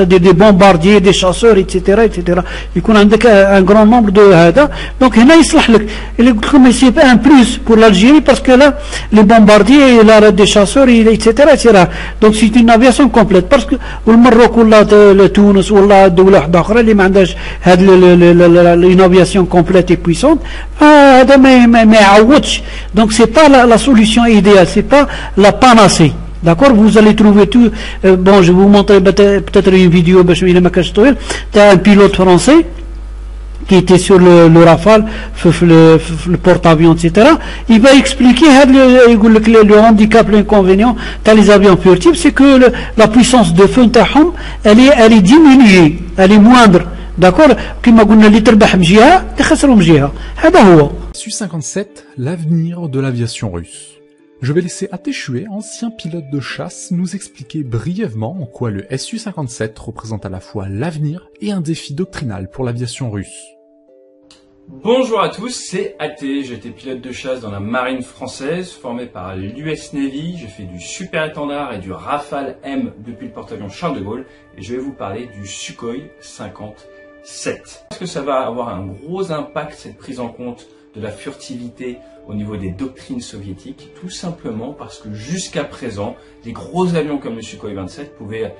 دي بومبارديي دي شاسور ايتترا ايتترا يكون عندك ان غران نومبر دو هذا. دونك هنا يصلح لك اللي قلت لكم سي ان بلوس بور لالجيري باسكو لا لي بومبارديي لا دي شاسور ايتترا ايتترا. دونك سي اون افياسيون كومبليت باسكو والمروك ولا تونس ولا دوله واحده اخرى اللي ما عندهاش هاد اون افياسيون كومبليت اي بويسونت هذا ما يعوضش. دونك سي با لا سوليسيون ايديال, سي با لا باناسي. D'accord, vous allez trouver tout. Bon, je vais vous montrer peut-être une vidéo d'un pilote français qui était sur le Rafale, le porte-avions, etc. Il va expliquer le handicap, l'inconvénient dans les avions furtifs, c'est que la puissance de feu elle est diminuée, elle est moindre. D'accord, كما قلنا اللي تربح بجهة يخسروا بجهة. هذا هو. Su-57, l'avenir de l'aviation russe. Je vais laisser Ateshue, ancien pilote de chasse, nous expliquer brièvement en quoi le Su-57 représente à la fois l'avenir et un défi doctrinal pour l'aviation russe. Bonjour à tous, c'est Até, j'étais pilote de chasse dans la marine française, formé par l'US Navy, j'ai fait du Super Étendard et du Rafale M depuis le porte-avions Charles de Gaulle, et je vais vous parler du Sukhoi 57. Est-ce que ça va avoir un gros impact, cette prise en compte de la furtivité au niveau des doctrines soviétiques? Tout simplement parce que jusqu'à présent, les gros avions comme le Sukhoi 27 pouvaient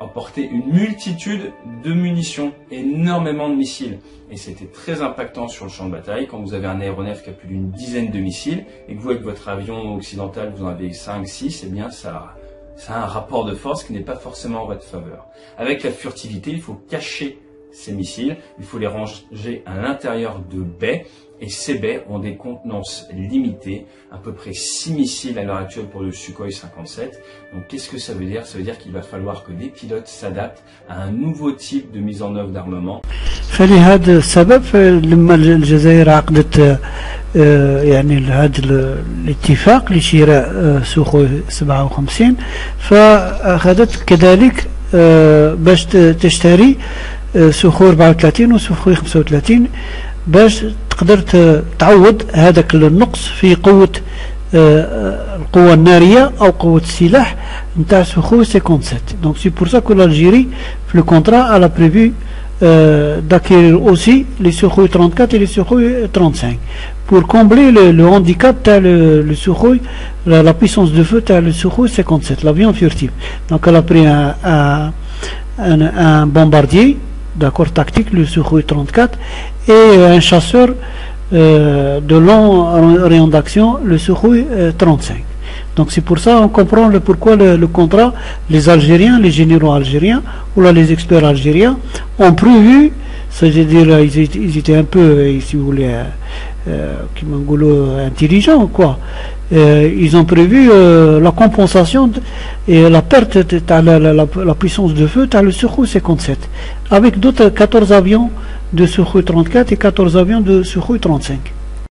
emporter une multitude de munitions, énormément de missiles. Et c'était très impactant sur le champ de bataille. Quand vous avez un aéronef qui a plus d'une dizaine de missiles et que vous, avec votre avion occidental, vous en avez 5, 6, eh bien ça a un rapport de force qui n'est pas forcément en votre faveur. Avec la furtivité, il faut cacher ces missiles, il faut les ranger à l'intérieur de baies, et ces baies ont des contenances limitées, à peu près 6 missiles à l'heure actuelle pour le Sukhoi 57. Donc qu'est-ce que ça veut dire? Ça veut dire qu'il va falloir que des pilotes s'adaptent à un nouveau type de mise en œuvre d'armement. فلهذا السبب لما الجزائر عقدت يعني هذا الاتفاق لشراء سوخوي 57 فأخذت كذلك باش تشتري سوخوي 34 وسوخوي 35 باش تقدر تعوض هذاك النقص في قوة القوة النارية أو قوة السلاح نتاع سوخوي 57. Donc c'est pour ça que l'Algérie في le contrat elle a prévu d'acquérir aussi les Sukhoi 34 et les Sukhoi 35 pour combler le handicap de le Sukhoi, la puissance de feu de le Sukhoi 57, l'avion furtif. Donc elle a pris un bombardier, d'accord, tactique, le Sukhoi 34, et un chasseur de long rayon d'action, le Sukhoi 35. Donc c'est pour ça on comprend pourquoi le contrat, les Algériens, les généraux algériens ou là les experts algériens ont prévu, c'est-à-dire ils étaient un peu, si vous voulez, intelligents quoi. Ils ont prévu la compensation et la perte de la puissance de feu dans le Sukhoi 57 avec d'autres 14 avions de Sukhoi 34 et 14 avions de Sukhoi 35.